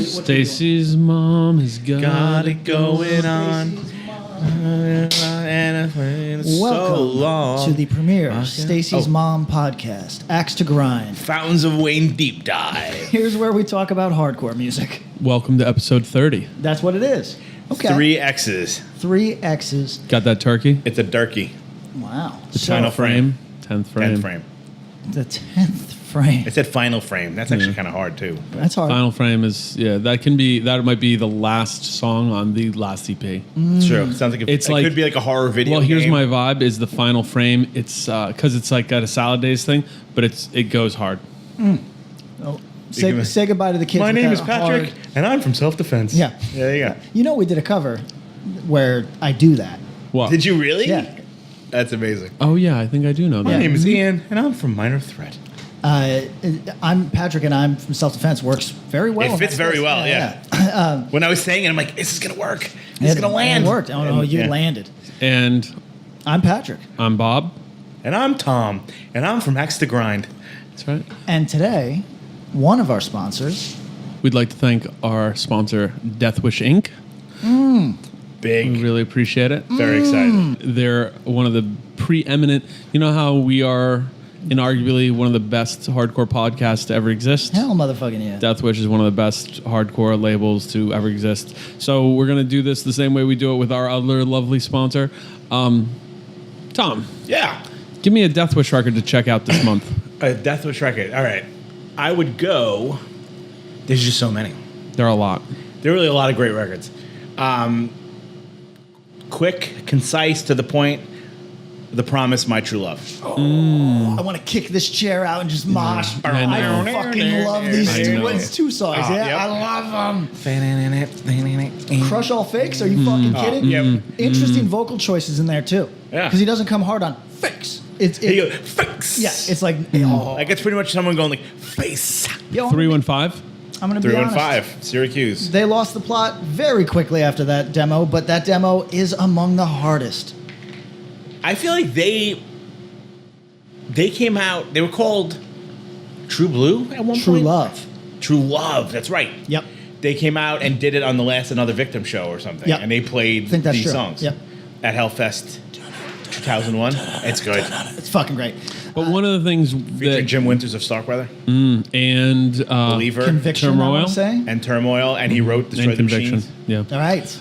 Stacy's mom has got it going on. Welcome to the premiere Stacy's Mom podcast, Axe to Grind. Fountains of Wayne Deep Dive. Here's where we talk about hardcore music. Welcome to episode 30. That's what it is. Okay. 3 X's. 3 X's. Got that turkey? It's a darky. Wow. The final frame. 10th frame. 10th frame. The 10th frame. It said final frame. That's actually kind of hard too. That's hard. Final frame is, that might be the last song on the last EP. It's true. It sounds like it could be like a horror video. Well, here's game. my vibe is the final frame. It's because it's like got a Salad Days thing, but it goes hard. Oh, say goodbye to the kids. My name is Patrick, and I'm from Self-Defense. Yeah. There you go. You know, we did a cover where I do that. What? Did you really? Yeah. That's amazing. Oh, yeah, I think I do know that. My name is Ian, and I'm from Minor Threat. I'm Patrick, and I'm from Self-Defense. Works very well. It fits very well, yeah. When I was saying it, I'm like, this is going to work. This is going to land. It worked. Oh, no, you landed. And I'm Patrick. I'm Bob. And I'm Tom, and I'm from Axe to Grind. That's right. And today, one of our sponsors. We'd like to thank our sponsor, Deathwish Inc. Big. We really appreciate it. Very excited. They're one of the preeminent, you know how we are inarguably one of the best hardcore podcasts to ever exist? Hell motherfucking yeah. Deathwish is one of the best hardcore labels to ever exist. So we're going to do this the same way we do it with our other lovely sponsor. Tom. Yeah. Give me a Deathwish record to check out this month. A Deathwish record. All right. I would go. There's just so many. There are a lot. There are really a lot of great records. Quick, concise, to the point. The Promise, My True Love. I want to kick this chair out and just mosh. I know. I fucking love these two. It's 2 songs. Yep. I love them. Crush All Fakes? Are you fucking kidding? Yep. Interesting vocal choices in there too. Yeah. Because he doesn't come hard on fakes. He goes, fix. Yeah, it's like, Like it's pretty much someone going like, face. Yo, 315? I'm going to be honest. 315, Syracuse. They lost the plot very quickly after that demo, but that demo is among the hardest. I feel like they came out, they were called True Blue at one point? True Love. True Love, that's right. Yep. They came out and did it on the last Another Victim show or something. Yep. And they played I think that's these true. songs Yep. at Hellfest 2001. It's good. It's fucking great. But one of the things Featuring that... Jim Winters of Starkweather. And... Believer. Conviction, Turmoil. I want to say. And Turmoil. And he wrote Destroy the Conviction. Machines. Yeah. All right.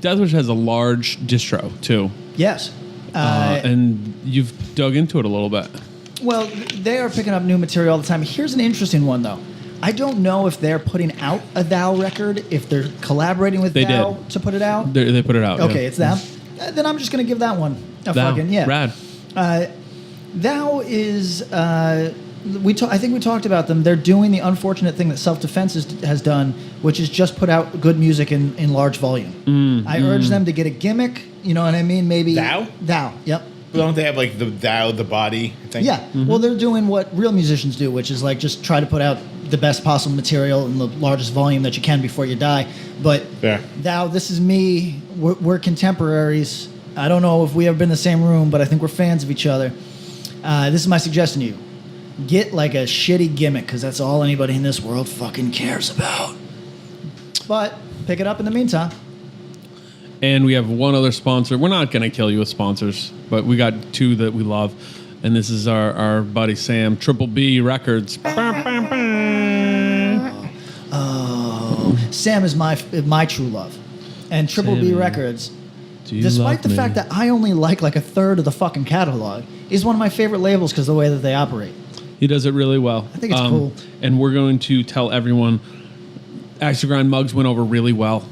Deathwish has a large distro, too. Yes. And you've dug into it a little bit. Well, they are picking up new material all the time. Here's an interesting one, though. I don't know if they're putting out a Thou record, if they're collaborating with Thou to put it out. They put it out. Okay, yeah. it's them. Then I'm just going to give that one a Thou. fucking, yeah. Rad. Thou is... I think we talked about them. They're doing the unfortunate thing that Self-Defense has done, which is just put out good music in large volume. I urge them to get a gimmick. You know what I mean? Maybe Thou? Thou. Yep. Don't they have like the Thou, the body thing? Yeah. Well, they're doing what real musicians do, which is like just try to put out the best possible material in the largest volume that you can before you die. But Yeah. Thou, this is me. We're contemporaries. I don't know if we ever been in the same room, but I think we're fans of each other. This is my suggestion to you. Get like a shitty gimmick, because that's all anybody in this world fucking cares about. But pick it up in the meantime. And we have one other sponsor. We're not going to kill you with sponsors, but we got 2 that we love. And this is our buddy Sam, Triple B Records. Sam is my true love. And Triple B Sammy, Records, do you despite love the me? fact that I only like a third of the fucking catalog, is one of my favorite labels because of the way that they operate. He does it really well. I think it's cool. And we're going to tell everyone, Axe to Grind mugs went over really well.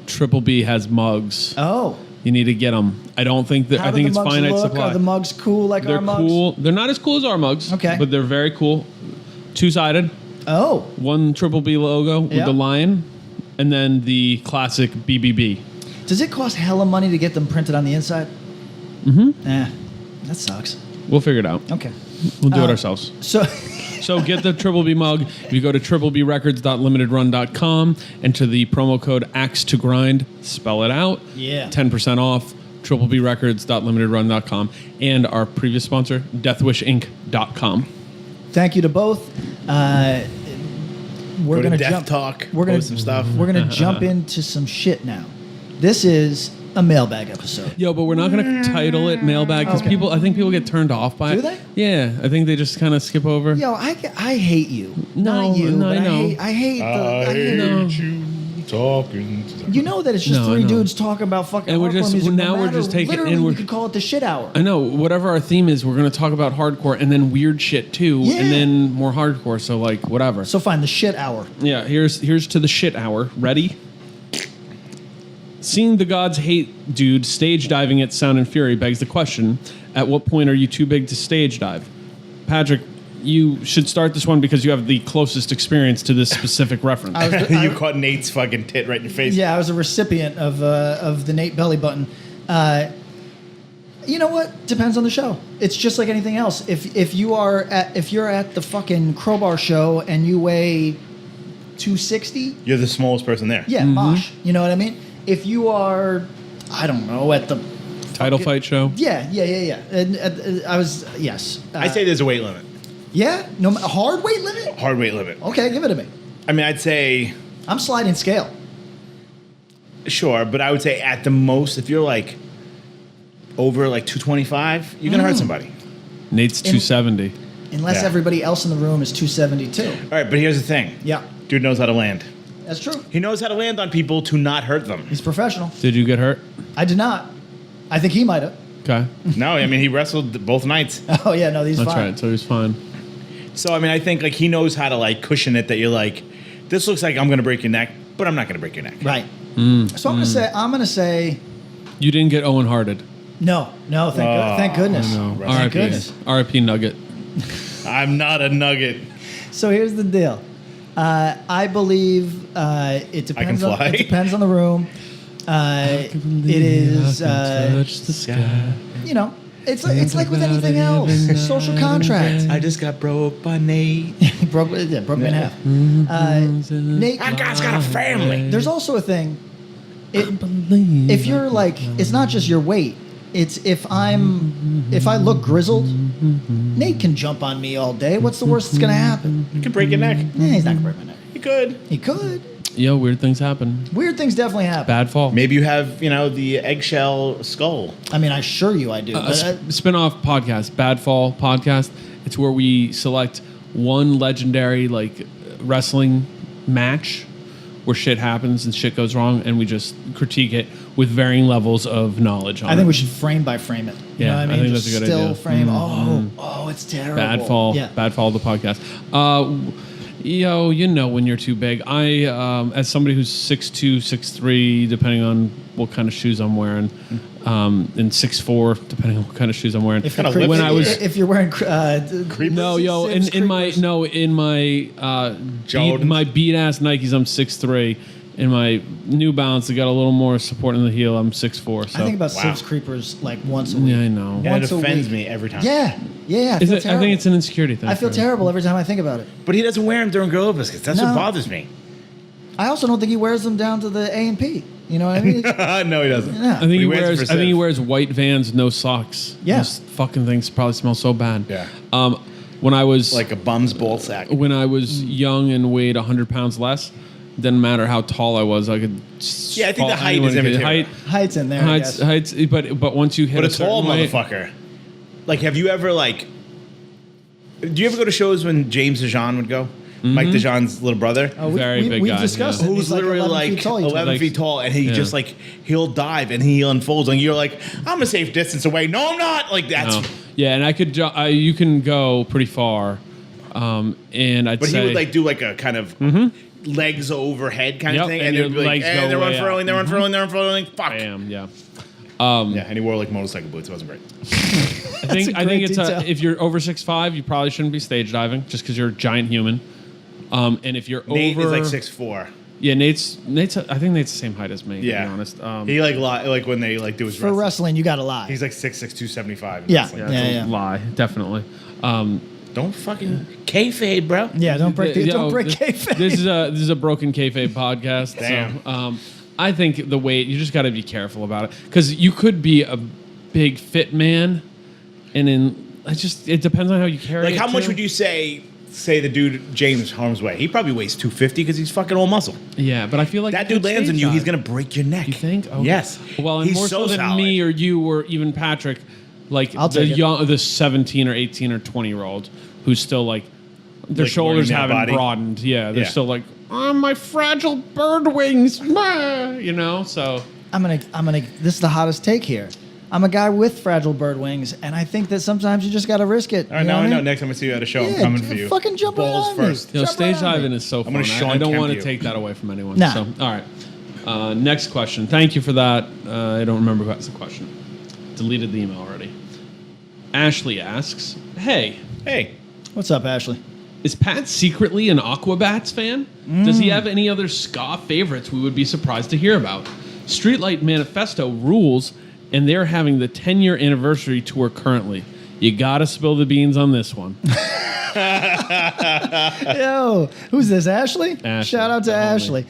Triple B has mugs. Oh. You need to get them. I don't think that. How I do think the it's mugs finite look? supply. Are the mugs cool like They're our mugs? cool. They're not as cool as our mugs. Okay. But they're very cool. 2-sided. Oh. One Triple B logo with Yep. the lion, and then the classic BBB. Does it cost hella money to get them printed on the inside? Mm-hmm. That sucks. We'll figure it out. Okay. We'll do it ourselves. So... So get the Triple B mug. If you go to triplebrecords.limitedrun.com, enter the promo code Axe to Grind, spell it out. Yeah. 10% off. triplebrecords.limitedrun.com, and our previous sponsor, deathwishinc.com. Thank you to both. we're Go to gonna Death jump. Talk. We're gonna post some stuff. We're gonna jump into some shit now. This is a mailbag episode. Yo, but we're not going to title it mailbag because I think people get turned off by it. Do they? Yeah, I think they just kind of skip over. Yo, I hate you. No, Not you. no, but I know. I hate No. you talking. You know that it's just No, I three know. dudes talking about fucking And we're hardcore just- music. now no we're matter, just taking- literally, and we we're- could call it the shit hour. I know. Whatever our theme is, we're going to talk about hardcore and then weird shit too, Yeah. and then more hardcore. So like whatever. So fine, the shit hour. Yeah, here's to the shit hour. Ready? Seeing the gods hate dude stage diving at Sound and Fury begs the question: at what point are you too big to stage dive? Patrick, you should start this one because you have the closest experience to this specific reference. You caught Nate's fucking tit right in your face. Yeah, I was a recipient of the Nate belly button. You know what? Depends on the show. It's just like anything else. If you're at the fucking Crowbar show and you weigh 260, You're the smallest person there. yeah, mosh. You know what I mean? If you are, I don't know, at the Title fight show. yeah. And I was yes. I say there's a weight limit. Yeah, no a hard weight limit. Hard weight limit. Okay, give it to me. I mean, I'd say I'm sliding scale. sure, but I would say at the most, if you're like over like 225, you're gonna hurt somebody. Nate's 270. Unless Yeah. everybody else in the room is 272. All right, but here's the thing. Yeah, Dude knows how to land. that's true. He knows how to land on people to not hurt them. He's professional. Did you get hurt? I did not. I think he might have. Okay, No, I mean he wrestled both nights. Oh yeah, no, he's that's fine. right. So he's fine. So I mean, I think like he knows how to like cushion it. That you're like, this looks like I'm gonna break your neck, but I'm not gonna break your neck. Right. So I'm gonna say You didn't get Owen Hearted. no. Thank goodness. No. Rest in Thank R.I.P. goodness. R.I.P. Nugget. I'm not a nugget. So here's the deal. I believe it depends. fly. It depends on the room. It is. Touch the sky. You know, it's like with anything else. Social contract. I just got broke by Nate. broke me in half. Nate, That guy's got a family. there's also a thing. If you're like, it's not just your weight. It's if I look grizzled, Nate can jump on me all day. What's the worst that's gonna happen? You could break your neck. He's not gonna break my neck. You could. He could. Yo, weird things happen. Weird things definitely happen. Bad fall. Maybe you have, the eggshell skull. I mean, I assure you I do. A But, spin-off podcast, Bad Fall Podcast. It's where we select one legendary like wrestling match where shit happens and shit goes wrong, and we just critique it with varying levels of knowledge on I think it. we should frame by frame it. You Yeah, know what I mean? I think Just that's a good still idea. frame. Oh, it's terrible. Bad Fall. Yeah. Bad Fall the podcast. Yo, you know when you're too big. I, as somebody who's 6'2", 6'3", depending on what kind of shoes I'm wearing, and 6'4", depending on what kind of shoes I'm wearing. If Kinda you're, lips- when I was if you're wearing no, yo, in my Jordans. my beat ass Nikes, I'm 6'3". In my New Balance, they got a little more support in the heel. I'm 6'4". So I think about Wow. Sibs Creepers like once a week. yeah, I know. And it Once a offends week. me every time. Yeah. I Is feel it? I terrible. think it's an insecurity thing. I feel for me. terrible every time I think about it. But he doesn't wear them during Gorilla Biscuits. That's No. what bothers me. I also don't think he wears them down to the A&P. You know what I mean? No, he doesn't. Yeah. I think He he wears it wears. for I think he Sibs. wears white Vans, no socks. Yeah. Those fucking things probably smell so bad. Yeah. When I was Like a bum's ball sack. when I was young and weighed 100 pounds less, didn't matter how tall I was, I could. Yeah, I think the fall height is anyone could- immaterial. Height's in there. I guess. heights. But once you hit But a a tall certain weight, motherfucker. Like, have you ever, like... Do you ever go to shows when James DeJean would go? Mike DeJean's little brher? Oh, Very big we've guy, discussed yeah. it. Who's He's literally 11 like feet tall, you told 11 me. feet tall, and he Yeah. just like he'll dive and he unfolds, and you're like, I'm a safe distance away. No, I'm not. Like that's. No. Yeah, and I could. You can go pretty far, and I'd But say. he would like do like a kind of legs overhead kind Yep, of thing, and and your they'd be like, legs and go they're way unfurling, they're unfurling, they're unfurling. Fuck. Bam, yeah. Yeah, and he wore like motorcycle boots. It wasn't great. I think a great it's detail. if you're over 6'5", you probably shouldn't be stage diving just because you're a giant human. And if you're Nate over, is like 6'4". yeah, Nate's. I think Nate's the same height as me. Yeah, to be honest. he like when they like do his For wrestling. wrestling, you got to lie. He's like 6'6", 275. Yeah. yeah, it's a lie, definitely. Don't fucking kayfabe, bro. yeah, don't break Yo, don't break this, kayfabe. this is a broken kayfabe podcast. Damn. So, I think the weight, you just got to be careful about it because you could be a big fit man, and it depends on how you carry Like, it. how much too. would you say say the dude James harm's way. He probably weighs 250 because he's fucking all muscle. Yeah, but I feel like That dude lands on you, he's gonna break your neck. You think? Okay. Yes. Well, and he's more so than solid. me or you or even Patrick, like I'll take it. the 17 or 18 or 20-year-old who's still like their Like shoulders learning that haven't body. broadened. Yeah, they're Yeah. still like, oh, my fragile bird wings, you know. So I'm gonna. This is the hottest take here. I'm a guy with fragile bird wings, and I think that sometimes you just gotta risk it. All right, you now what I know. mean? Next time I see you at a show, Yeah, I'm coming for you. fucking jump right Balls on me. first. you know, Jump stage right on me. diving is so fun. gonna Sean I don't Kemp want to you. take that away from anyone. Nah. So, all right. Next question. Thank you for that. I don't remember who asked the question. Deleted the email already. Ashley asks, "Hey, Hey, What's up, Ashley? is Pat secretly an Aquabats fan? Does he have any other ska favorites we would be surprised to hear about? Streetlight Manifesto rules, and they're having the 10-year anniversary tour currently. You gotta spill the beans on this one." Yo, who's this? Ashley? Ashley, Shout out to the Ashley.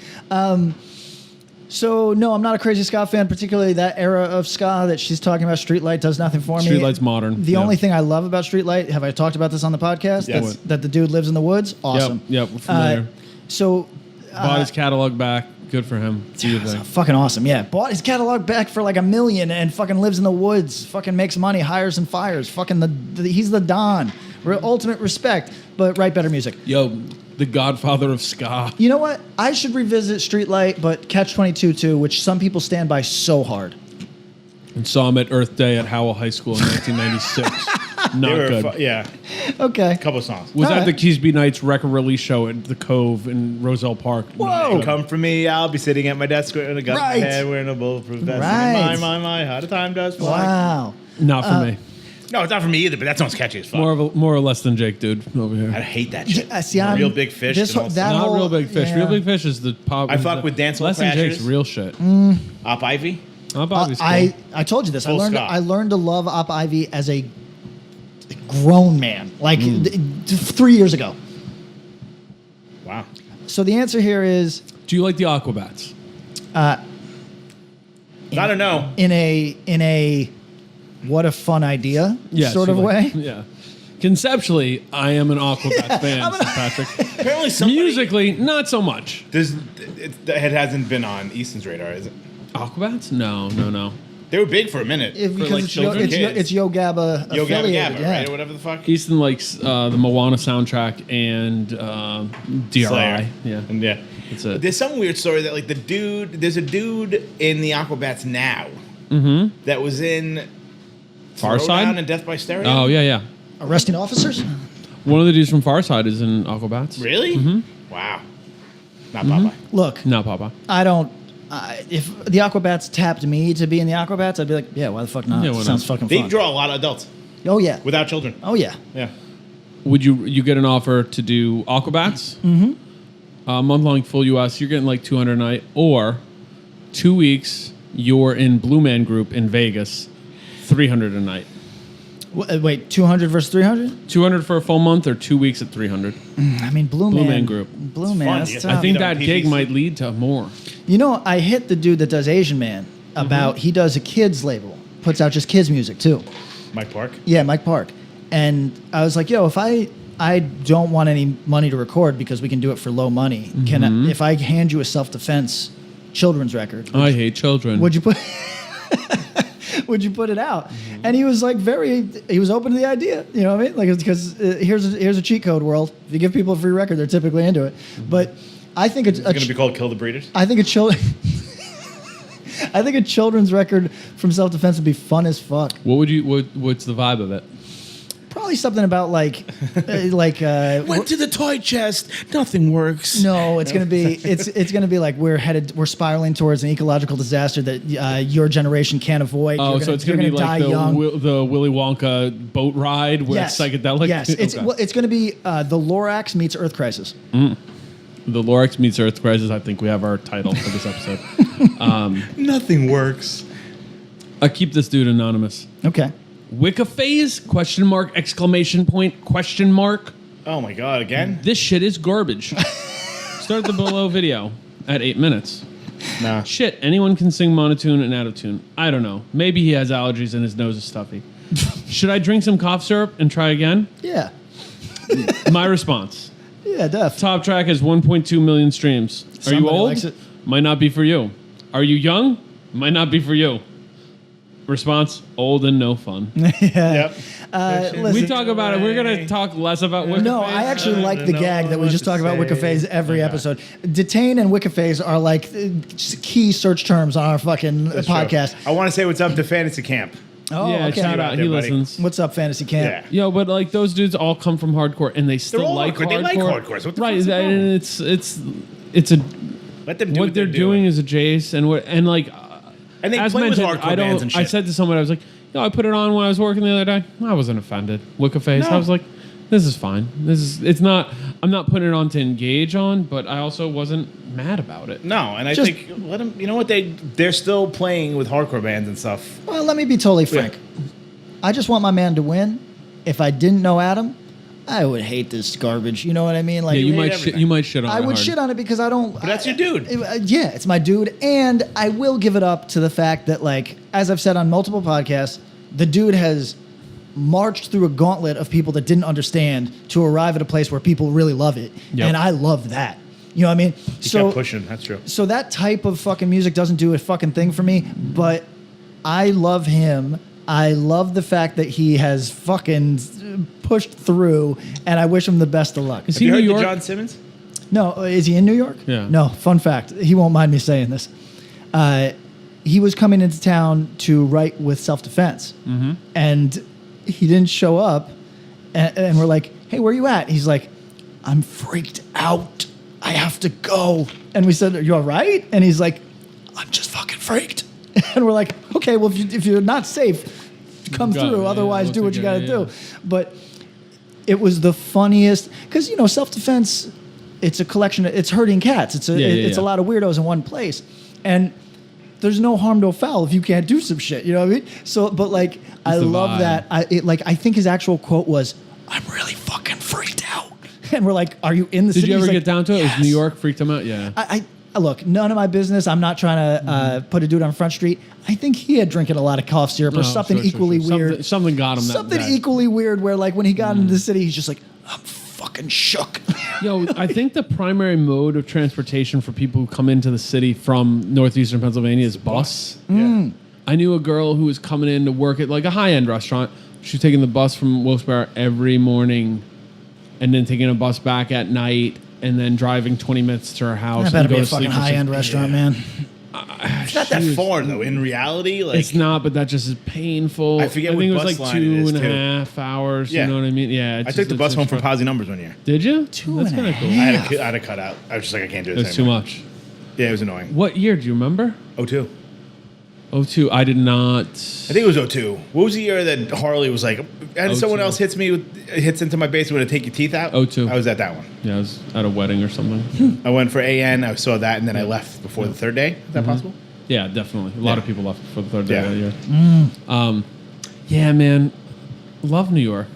So no, I'm not a crazy ska fan, particularly that era of ska that she's talking about. Streetlight does nothing for me. Streetlight's modern. The Yeah. only thing I love about Streetlight, have I talked about this on the podcast? Yes. That the dude lives in the woods. Awesome. Yep, we're familiar. So Bought his catalog back. Good for him. Do your thing. fucking awesome. Yeah, bought his catalog back for like $1 million and fucking lives in the woods. Fucking makes money, hires and fires. Fucking he's the Don. Ultimate respect, but write better music. Yo, the godfather of ska. You know what? I should revisit Streetlight, but Catch-22 too, which some people stand by so hard. And saw him at Earth Day at Howell High School in 1996. Not they were good. yeah, Okay. a couple of songs. Was All at right. the Keysby Nights record release show at the Cove in Roselle Park. Whoa. Come for me, I'll be sitting at my desk with a gun Right. in my head, wearing a bulletproof vest. Right. My, how the time does fly. Wow. Not for me. No, it's not for me either, but that song's catchy as fuck. More or less than Jake, dude, over I here. hate that shit. See, I'm- Real Big Fish. this and all whole- stuff. that Not whole- Real Big Fish. yeah. Real Big Fish is the pop. I fuck with Dance Hall Less than Jake's Crashers. real shit. Op Ivy. Op Ivy's cool. I told you this. Full ska. I learned to love Op Ivy as a grown man, like 3 years ago. Wow. So the answer here is Do you like the Aquabats? I don't know. in a what a fun idea Yes, sort you of like- way. Yeah. Conceptually, I am an Aquabats fan, says Patrick. Apparently, somebody Musically, not so much. it hasn't been on Easton's radar, is it? Aquabats? No. They were big for a minute. Because like it's Yo, children? it's Yo Gabba Yo Gabba affiliated, Gabba, yeah. right? Or whatever the fuck. Easton likes the Moana soundtrack and DRI. Slayer. Yeah. And yeah. That's it. There's some weird story that like there's a dude in the Aquabats now that was in Far Throwdown Side? and Death by Stereo. Oh, yeah. Arresting officers? One of the dudes from Farside is in Aquabats. Really? Wow. Not Popeye. Look, No, Papa. I don't. If the Aquabats tapped me to be in the Aquabats, I'd be like, yeah, why the fuck not? Yeah, why not? Sounds fucking They fun. draw a lot of adults Oh yeah. without children. Oh yeah. Yeah. Would you get an offer to do Aquabats? Mm-hmm. Month-long full US, you're getting like $200 a night. Or 2 weeks, you're in Blue Man Group in Vegas, $300 a night. Wait, 200 versus 300? 200 for a full month or 2 weeks at 300. I mean, Blue Blue Man. Man Group. Blue Man. fun. That's You tough. I think You know, that gig PVC. might lead to more. You know, I hit the dude that does Asian Man about. He does a kids label, puts out just kids music too. Mike Park. Yeah, Mike Park. And I was like, yo, if I don't want any money to record because we can do it for low money. Can I, if I hand you a self-defense children's record, I hate children. would you put would you put it out? And he was like he was open to the idea, you know what I mean? Like, because here's a cheat code world. If you give people a free record, they're typically into it. But I think It's going to be called Kill the Breeders. I think I think a children's record from self-defense would be fun as fuck. What's the vibe of it? Probably something about like Went to the toy chest. Nothing works. no, it's gonna be it's gonna be like we're spiraling towards an ecological disaster that your generation can't avoid. Oh, so it's going to be like die young. the Willy Wonka boat ride where Yes, it's psychedelic? Yes, it's Okay. well, it's going to be the Lorax meets Earth Crisis. The Lorax meets Earth Crisis. I think we have our title for this episode. Nothing works. I keep this dude anonymous. Okay. Wicca phase? Question mark, exclamation point, question mark. Oh my god! Again? This shit is garbage. Start the below video at 8 minutes. Nah. Shit, anyone can sing monotone and out of tune. I don't know. Maybe he has allergies and his nose is stuffy. Should I drink some cough syrup and try again? Yeah. My response. Yeah, def. Top track has 1.2 million streams. Are you Somebody old? likes it. Might not be for you. Are you young? Might not be for you. Response, old and no fun. Yep. Listen, We talk about it. We're going to talk less about Wikiphase. No, I actually like the gag that we just talk about Wikiphase every episode. Detain and Wikiphase are like key search terms on our fucking That's podcast. true. I want to say what's up to Fantasy Camp. Oh, Yeah, okay. shout out. He there, buddy. listens. What's up, Fantasy Camp? Yeah. Yo, but like those dudes all come from hardcore and they still They're all like hardcore. hardcore. They like hardcore, so what the right? fuck's the problem? And it's a Let them do what they're doing is a Jace and like And they as play with mentioned, hardcore I bands don't. and shit. I said to someone, I was like, yo, I put it on when I was working the other day. I wasn't offended. Wikiphase. No. I was like, this is fine. It's not. I'm not putting it on to engage on, but I also wasn't mad about it. No, and I Just- think let them. You know what? They're still playing with hardcore bands and stuff. Well, let me be totally frank. I just want my man to win. If I didn't know Adam, I would hate this garbage. You know what I mean? Like, Yeah, you hate might everything. you might shit on. I it would hard. shit on it because I don't. But that's your dude. Yeah, it's my dude, and I will give it up to the fact that, like, as I've said on multiple podcasts, the dude has marched through a gauntlet of people that didn't understand to arrive at a place where people really love it, Yep. and I love that. You know what I mean? He kept pushing. That's true. So that type of fucking music doesn't do a fucking thing for me, but I love him. I love the fact that he has fucking pushed through, and I wish him the best of luck. Is Have he you New heard York? the John Simmons? No, is he in New York? Yeah. No, fun fact. He won't mind me saying this. He was coming into town to write with self-defense, and he didn't show up, and we're like, hey, where you at? He's like, I'm freaked out. I have to go. And we said, are you all right? And he's like, I'm just fucking freaked. And we're like, okay, well, if you're not safe, come Got it, through. yeah, Otherwise, once do what you got again, to yeah. do. But it was the funniest, because, you know, self-defense, it's a collection, it's herding cats. It's a lot of weirdos in one place. And there's no harm, no foul if you can't do some shit. You know what I mean? So, but like, I the love vibe. that. I think his actual quote was, I'm really fucking freaked out. And we're like, are you in the Did city? you ever He's get like, down to it? "Yes." Was New York freaked him out? Yeah. I look, none of my business. I'm not trying to put a dude on Front Street. I think he had drinking a lot of cough syrup or Oh, something sure. equally weird. Something got him. Something that day. equally weird where, like, when he got into the city, he's just like, I'm fucking shook. Yo, I think the primary mode of transportation for people who come into the city from northeastern Pennsylvania is bus. Yeah. I knew a girl who was coming in to work at like a high-end restaurant. She was taking the bus from Wilkes-Barre every morning and then taking a bus back at night and then driving 20 minutes to her house. That and better go be a to sleep fucking for high-end 6 restaurant, man. It's not that far though. In reality, like It's not, but that just is painful. I forget I what think it was bus like line it is, 2.5 hours. Yeah. You know what I mean? Yeah. I took the bus home from Posy Numbers one year. Did you? Two That's and a kind of cool. half. I had to cut out. I was just like, I can't do It this was too anymore. much. Yeah, it was annoying. What year? Do you remember? 02. 02. I did not. I think it was 02. What was the year that Harley was like, and someone 02. else hits into my basement to take your teeth out? 02. I was at that one. Yeah, I was at a wedding or something. I went for AN. I saw that, and then I left before the third day. Is that possible? Yeah, definitely. A lot of people left for the third day Yeah. that year. Yeah, man. Love New York.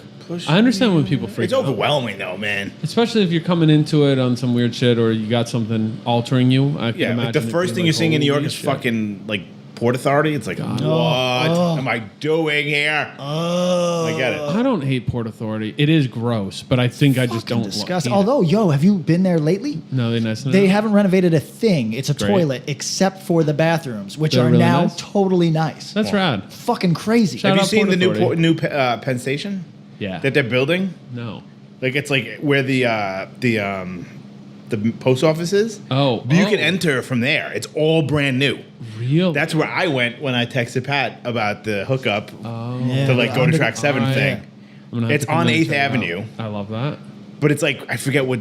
I understand when people freak It's out. overwhelming, though, man. Especially if you're coming into it on some weird shit or you got something altering you. I can Yeah, imagine like the it first being thing you're seeing in New York holy is shit. fucking like Port Authority. It's like, what am I doing here? I get it. I don't hate Port Authority. It is gross, but I think I just Fucking don't disgusting. hate it. Although, yo, have you been there lately? No, they nice. They haven't renovated a thing. It's a Great. toilet, except for the bathrooms, which They're are really now nice? totally nice. That's rad. Fucking crazy. Shout Have you out seen Port the new Authority. Penn Station Yeah. that they're building? No. Like it's like where the post office is. Oh, But you oh. can enter from there. It's all brand new. Real. That's where I went when I texted Pat about the hookup Yeah, to like go to I'm track 7 All right. thing. I'm gonna have It's to come on in and 8th check it out. Avenue. I love that. But it's like I forget what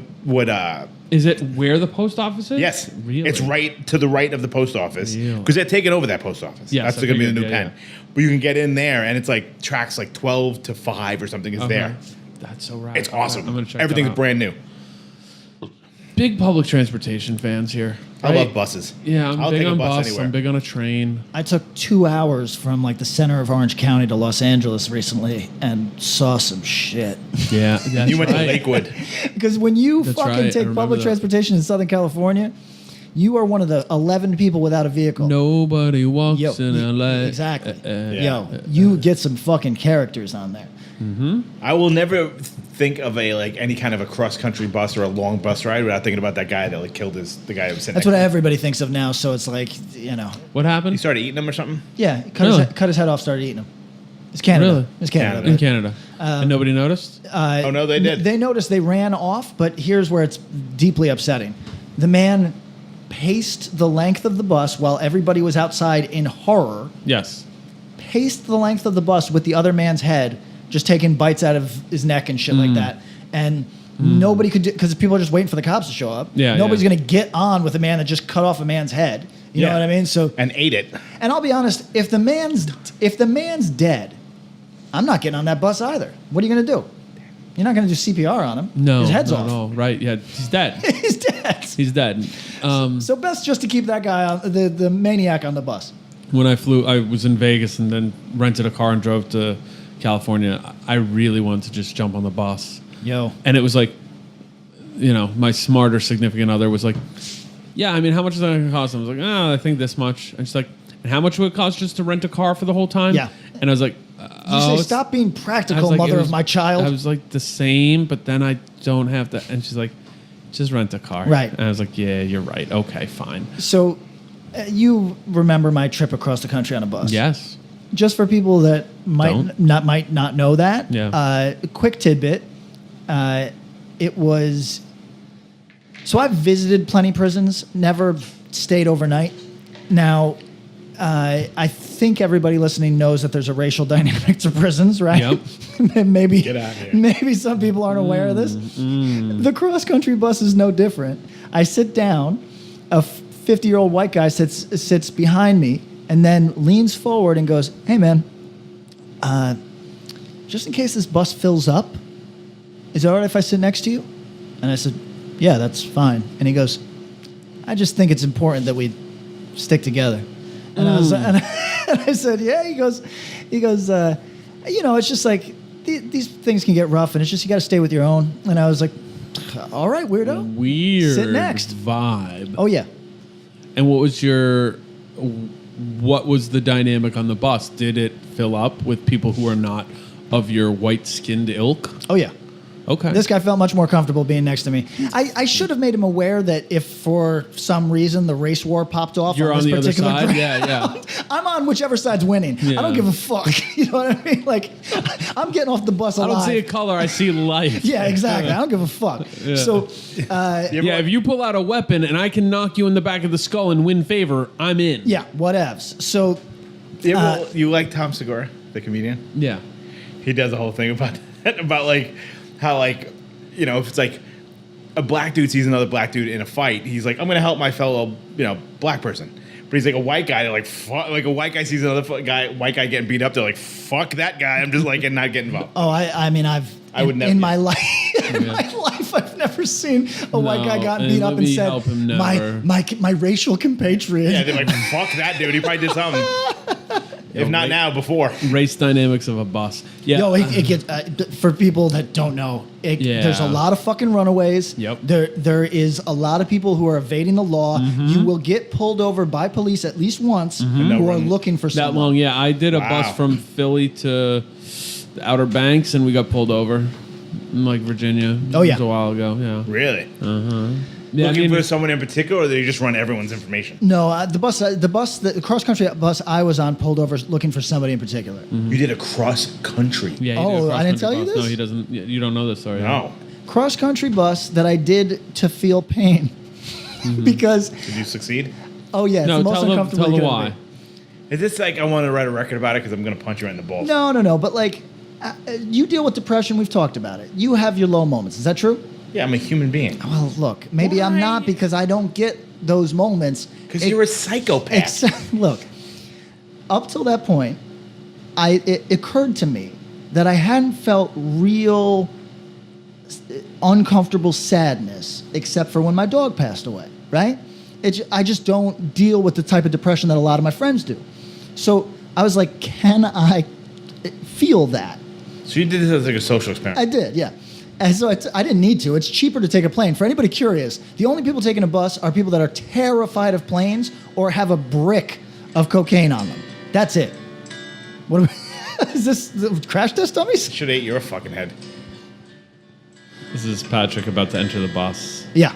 Is it where the post office is? yes. Really? It's right to the right of the post office. Really? Because they're taking over that post office. Yes, That's I gonna be the new figured, yeah, pen. But you can get in there and it's like tracks like 12 to 5 or something is Okay. there. That's so rad. It's awesome. I'm gonna check Everything's that out. brand new. Big public transportation fans here. I right? love buses. Yeah, I'm I'll big take a on bus bus. anywhere. I'm big on a train. I took 2 hours from like the center of Orange County to Los Angeles recently and saw some shit. Yeah, that's You went to right. Lakewood. Because when you That's fucking right, I take remember public that. transportation in Southern California, You are one of the 11 people without a vehicle. Nobody walks Yo, in LA. exactly. Yeah. You get some fucking characters on there. I will never think of any kind of a cross country bus or a long bus ride without thinking about that guy that killed the guy who was sitting. That's next what to him. everybody thinks of now. So it's like, What He happened? started eating him or something. yeah, Really? cut his head off, started eating him. It's Canada. Really? It's Canada. In Canada. And nobody noticed? Oh, no, they did. They noticed, they ran off, but here's where it's deeply upsetting. The man paced the length of the bus while everybody was outside in horror, Yes. paced the length of the bus with the other man's head, just taking bites out of his neck and shit like that. And nobody could do, because people are just waiting for the cops to show up. Yeah, Nobody's yeah. going to get on with a man that just cut off a man's head. You know what I mean? So, And ate it. and I'll be honest, if the man's dead, I'm not getting on that bus either. What are you going to do? You're not going to do CPR on him. No. His head's not off. at all. Right. Yeah. He's dead. He's dead. He's dead. So best just to keep that guy on the maniac on the bus. When I flew, I was in Vegas and then rented a car and drove to California. I really wanted to just jump on the bus. Yo. And it was like, my smarter significant other was like, yeah, I mean, how much is that going to cost? I was like, I think this much. And she's like, and how much would it cost just to rent a car for the whole time? Yeah. And I was like, You say, stop being practical, mother of my child. I was like, the same, but then I don't have to. And she's like, just rent a car. Right. And I was like, yeah, you're right. Okay, fine. So you remember my trip across the country on a bus. Yes. Just for people that might not know that. Yeah. Quick tidbit. It was. So I've visited plenty prisons, never stayed overnight. Now, I think everybody listening knows that there's a racial dynamic to prisons, right? Yep. Maybe, Get out of here. maybe some people aren't aware of this. The cross-country bus is no different. I sit down, a 50-year-old white guy sits behind me, and then leans forward and goes, "Hey, man, just in case this bus fills up, is it all right if I sit next to you?" And I said, "Yeah, that's fine." And he goes, "I just think it's important that we stick together." And I said, "Yeah." He goes, it's just like these things can get rough, and it's just you got to stay with your own. And I was like, "All right, weirdo." Weird Sit next. vibe. Oh yeah. And what was the dynamic on the bus? Did it fill up with people who are not of your white-skinned ilk? Oh yeah. Okay. This guy felt much more comfortable being next to me. I should have made him aware that if for some reason the race war popped off You're on on this the other particular side? ground, Yeah. I'm on whichever side's winning. Yeah. I don't give a fuck. You know what I mean? Like, I'm getting off the bus I alive. don't see a color, I see life. Yeah, exactly. I don't give a fuck. Yeah. So, Yeah, if you pull out a weapon and I can knock you in the back of the skull and win favor, I'm in. yeah, whatevs. So, You like Tom Segura, the comedian? Yeah. He does a whole thing about that, about how if it's like a black dude sees another black dude in a fight, he's like, I'm gonna help my fellow black person. But he's like a white guy, they're like fuck, like a white guy sees another white guy getting beat up, they're like, fuck that guy, I'm just like and not getting involved. I mean, in my life, Yeah. I've never seen a white guy gotten and beat up let and me said, help him never. my racial compatriot. Yeah, they're like, fuck that dude, he probably did something. If not now, before. Race dynamics of a bus. Yeah. Yo, it gets for people that don't know. Yeah. There's a lot of fucking runaways. Yep. There is a lot of people who are evading the law. You will get pulled over by police at least once who are looking for that someone. long. Yeah, I did a Wow. bus from Philly to the Outer Banks, and we got pulled over in like Virginia. Oh, yeah. It was a while ago. Yeah. Really? Yeah, Looking for someone in particular, or they just run everyone's information? No, the cross country bus I was on pulled over looking for somebody in particular. You did a cross country. Yeah. he Oh, did a I didn't cross-country tell you bus. this? No, he doesn't. You don't know this story. No. Cross country bus that I did to feel pain because Did you succeed? oh yeah, it's No, the most tell them uncomfortable you could ever why. be. Is this like I want to write a record about it because I'm going to punch you right in the balls? No, but like you deal with depression. We've talked about it. You have your low moments. Is that true? Yeah, I'm a human being. Well, look, maybe I'm not Why? because I don't get those moments. Because you're a psychopath. Look, up till that point, it occurred to me that I hadn't felt real uncomfortable sadness except for when my dog passed away, right? I just don't deal with the type of depression that a lot of my friends do. So I was like, can I feel that? So you did this as like a social experiment. I did, yeah. And so I didn't need to. It's cheaper to take a plane. For anybody curious, the only people taking a bus are people that are terrified of planes or have a brick of cocaine on them. That's it. What are we, is this the crash test dummies? Should have ate your fucking head. This is Patrick about to enter the bus. Yeah.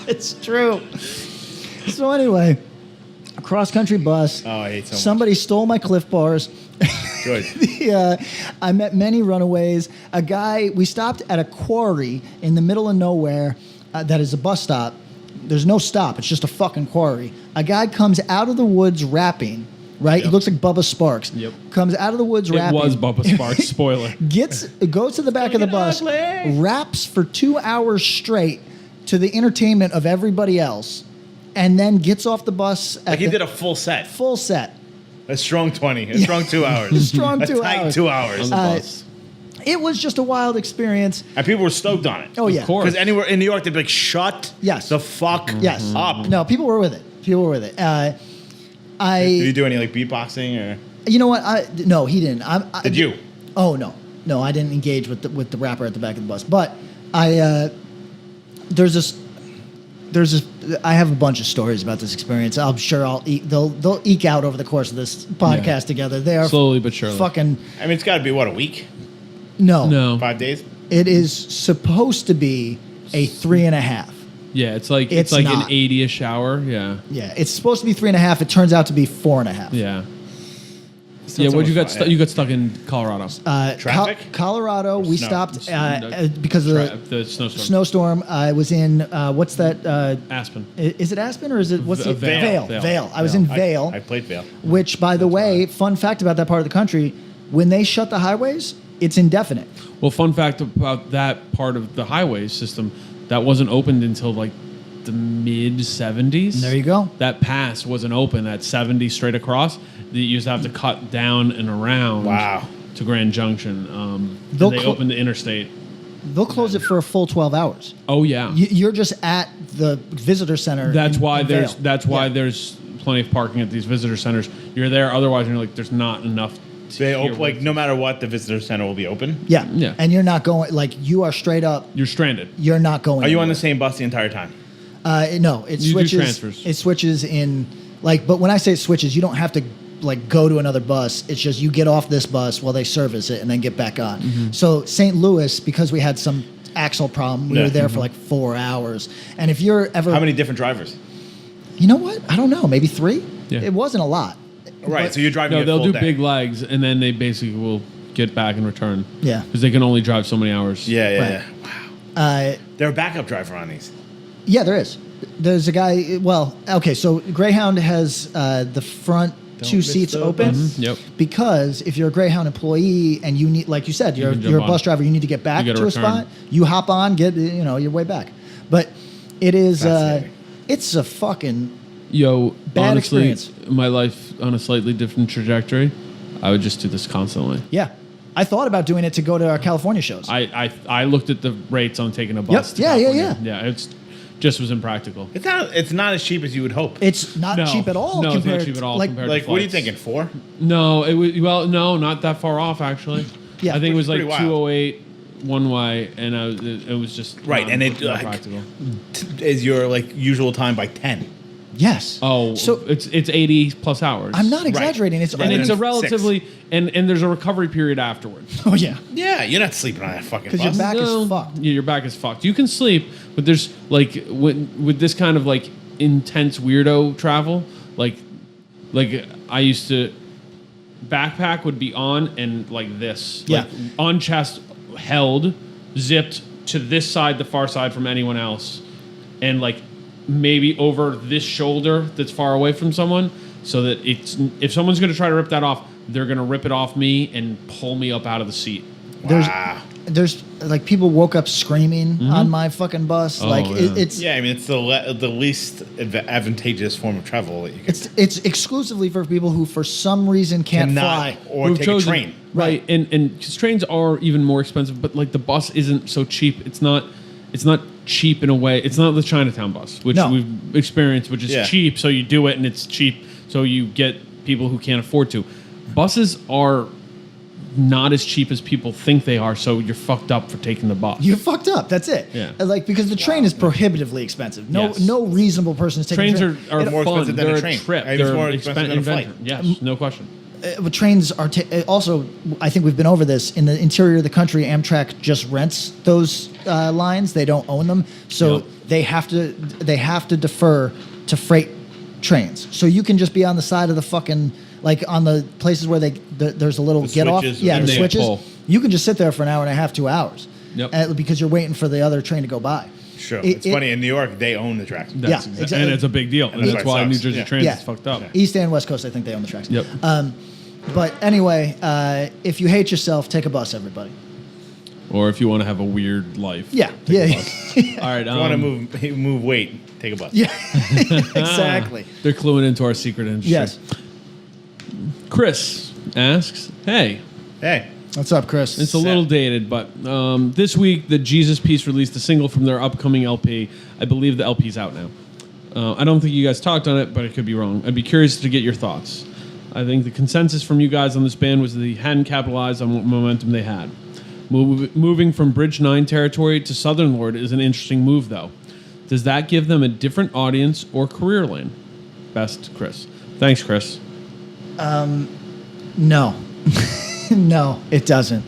It's true. So anyway, a cross-country bus. Oh, I hate so much. Somebody stole my Cliff Bars. Good. I met many runaways. A guy, we stopped at a quarry in the middle of nowhere that is a bus stop. There's no stop. It's just a fucking quarry. A guy comes out of the woods rapping, right? Yep. He looks like Bubba Sparks. Yep. Comes out of the woods rapping. It was Bubba Sparks, spoiler. Goes to the back of the bus, raps for 2 hours straight to the entertainment of everybody else, and then gets off the bus. He did a full set. Full set. A strong 20. A strong 2 hours. Strong a 2 tight hours. 2 hours. On the bus. It was just a wild experience. And people were stoked on it. Oh, yeah. Of course. Because anywhere in New York, they'd be like, shut Yes. the fuck Yes. up. No, people were with it. People were with it. Did you do any like beatboxing or? You know what? No, he didn't. Did you? Oh no, I didn't engage with the rapper at the back of the bus. But I have a bunch of stories about this experience. I'm sure they'll eke out over the course of this podcast together. They are Slowly but surely. fucking I mean, it's got to be, what, a week? No. 5 days? It is supposed to be a 3.5. Yeah, it's like It's an not. 80-ish hour. Yeah. Yeah, it's supposed to be 3.5. It turns out to be 4.5. Yeah. Still Yeah, what you almost got? fine. You got stuck in Colorado. Traffic? Colorado. We snow? stopped because of The snowstorm. snowstorm. I was in what's that? Aspen. Is it Aspen or is it what's it? Vail. Vail. I was in Vail, I played Vail. which, by the way, fun fact about that part of the country: when they shut the highways, it's indefinite. Well, fun fact about that part of the highway system, that wasn't opened until like the mid 70s. There you go. That pass wasn't open at 70 straight across. You used to have to cut down and around. Wow. To Grand Junction. They'll They clo- opened the interstate. They'll close it for a full 12 hours. Oh yeah. You're just at the visitor center. That's in- why in there's Vail. that's why Yeah. there's plenty of parking at these visitor centers. You're there, otherwise you're like there's not enough. They hear like what's- no matter what, the visitor center will be open. Yeah. Yeah. And you're not going like you are straight up. You're stranded. You're not going. Are you on anywhere. the same bus the entire time? No, it You do switches. transfers. It switches in like, but when I say it switches, you don't have to like go to another bus. It's just you get off this bus while they service it and then get back on. Mm-hmm. So St. Louis, because we had some axle problem, we Yeah. were there for like 4 hours. And if you're ever, How many different drivers? you know what? I don't know, maybe 3. Yeah. It wasn't a lot. Right, But- so you're driving No, a they'll full do day. big legs, and then they basically will get back and return. Yeah. Because they can only drive so many hours. Yeah, yeah, Right. yeah. They're a backup driver on these. Yeah, there is. There's a guy. Well, okay, so Greyhound has the front two miss seats the open. bus. Yep. Because if you're a Greyhound employee and you need, like you said, you're can jump a on. bus driver, you need to get back You to gotta a return. spot. You hop on, get your way back. But it is Fascinating. it's a fucking Yo, Bad honestly, experience. my life on a slightly different trajectory, I would just do this constantly. yeah. I thought about doing it to go to our California shows. I looked at the rates on taking a bus. Yep. to Yeah, yeah, California. Yeah, it's just was impractical. It's not as cheap as you would hope. It's not No. cheap at all. No, it's not compared cheap at all Like, compared- Like, what are you flights. thinking? 4? No, it was no, not that far off actually. Yeah. I think it was like Pretty wild. 208 one way, and it was just Right, and it, not like- practical. Is your like usual time by 10? yes. Oh, so it's 80 plus hours. I'm not exaggerating. It's Right. and And it's then a relatively and there's a recovery period afterwards. oh yeah. Yeah, you're not sleeping on that fucking 'Cause your bus. back is No, fucked. Yeah, your back is fucked. You can sleep, but there's like with this kind of like intense weirdo travel, like I used to backpack would be on and like this, Yeah. like on chest held, zipped to this side, the far side from anyone else, and like maybe over this shoulder that's far away from someone, so that it's if someone's gonna try to rip that off, they're gonna rip it off me and pull me up out of the seat. Wow. There's like people woke up screaming on my fucking bus. Oh, like yeah. it's Yeah, I mean it's the least advantageous form of travel that you can it's exclusively for people who for some reason can't cannot fly. or Who've take chosen- a train. right? And because trains are even more expensive, but like the bus isn't so cheap. It's not cheap in a way. It's not the Chinatown bus, which No. we've experienced, which is Yeah. cheap, so you do it, and it's cheap, so you get people who can't afford to. Buses are not as cheap as people think they are, so you're fucked up for taking the bus. You're fucked up. That's it. Yeah. Like, because the train is prohibitively expensive. No reasonable person is taking Trains the train. are more fun. expensive than They're a train. trip. I mean, it's They're more expensive than a flight. Yes, no question. But trains are also. I think we've been over this. In the interior of the country, Amtrak just rents those lines. They don't own them, so Yep. they have to defer to freight trains. So you can just be on the side of the fucking, like, on the places where there's a little The get off. switches, Yeah, the and they switches. pull. You can just sit there for an hour and a half, 2 hours. Yep. Because you're waiting for the other train to go by. Sure. It's funny. In New York, they own the tracks. That's Yeah, exactly. exactly. And it's a big deal. And that's that's why why it New sucks. Jersey Yeah. Transit Yeah. is fucked up. East and West Coast, I think they own the tracks. Yep. But anyway, if you hate yourself, take a bus, everybody. Or if you want to have a weird life. Yeah. take a Yeah. bus. All right. If you want to move weight, take a bus. Yeah. Exactly. They're cluing into our secret industry. Yes. Chris asks, hey, Hey. What's up, Chris? it's a little dated, but this week the Jesus Piece released a single from their upcoming LP. I believe the LP's out now. I don't think you guys talked on it, but I could be wrong. I'd be curious to get your thoughts. I think the consensus from you guys on this band was that they hadn't capitalized on what momentum they had. Moving from Bridge 9 territory to Southern Lord is an interesting move, though. Does that give them a different audience or career lane? Best, Chris. Thanks, Chris. No. No, it doesn't.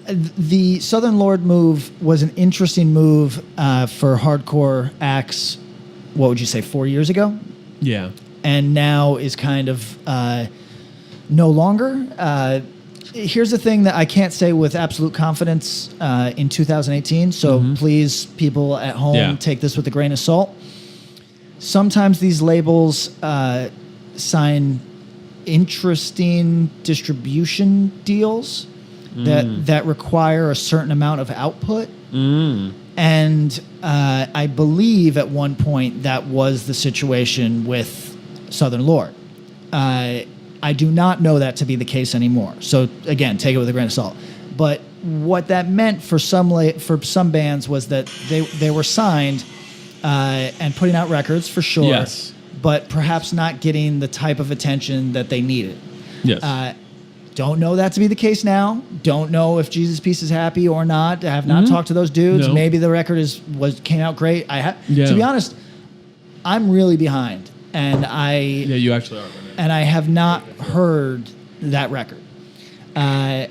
The Southern Lord move was an interesting move for hardcore acts, what would you say, 4 years ago? Yeah. And now is kind of no longer. Here's the thing that I can't say with absolute confidence in 2018, so please, people at home, take this with a grain of salt. Sometimes these labels sign interesting distribution deals that require a certain amount of output. And I believe at one point that was the situation with Southern Lord. I do not know that to be the case anymore. So again, take it with a grain of salt. But what that meant for some bands was that they were signed and putting out records for sure. Yes. But perhaps not getting the type of attention that they needed. Yes. Don't know that to be the case now. Don't know if Jesus Piece is happy or not. I have not talked to those dudes. No. Maybe the record came out great. To be honest, I'm really behind, and yeah, you actually are. and I have not heard that record. I'll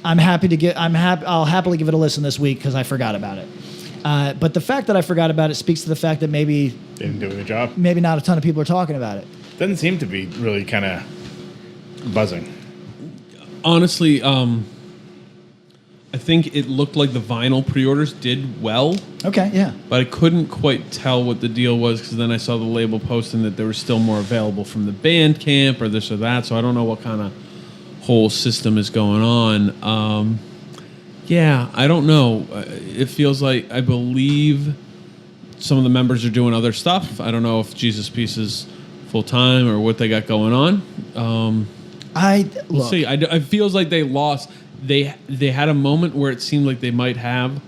happily give it a listen this week because I forgot about it. But the fact that I forgot about it speaks to the fact that maybe They didn't do a good job. maybe not a ton of people are talking about it. Doesn't seem to be really kind of buzzing. Honestly, I think it looked like the vinyl pre-orders did well, Okay, yeah. but I couldn't quite tell what the deal was because then I saw the label posting that there was still more available from the Bandcamp or this or that, so I don't know what kind of whole system is going on. Yeah, I don't know. It feels like I believe some of the members are doing other stuff. I don't know if Jesus Piece is full-time or what they got going on. We'll see. It feels like they lost. They had a moment where it seemed like they might have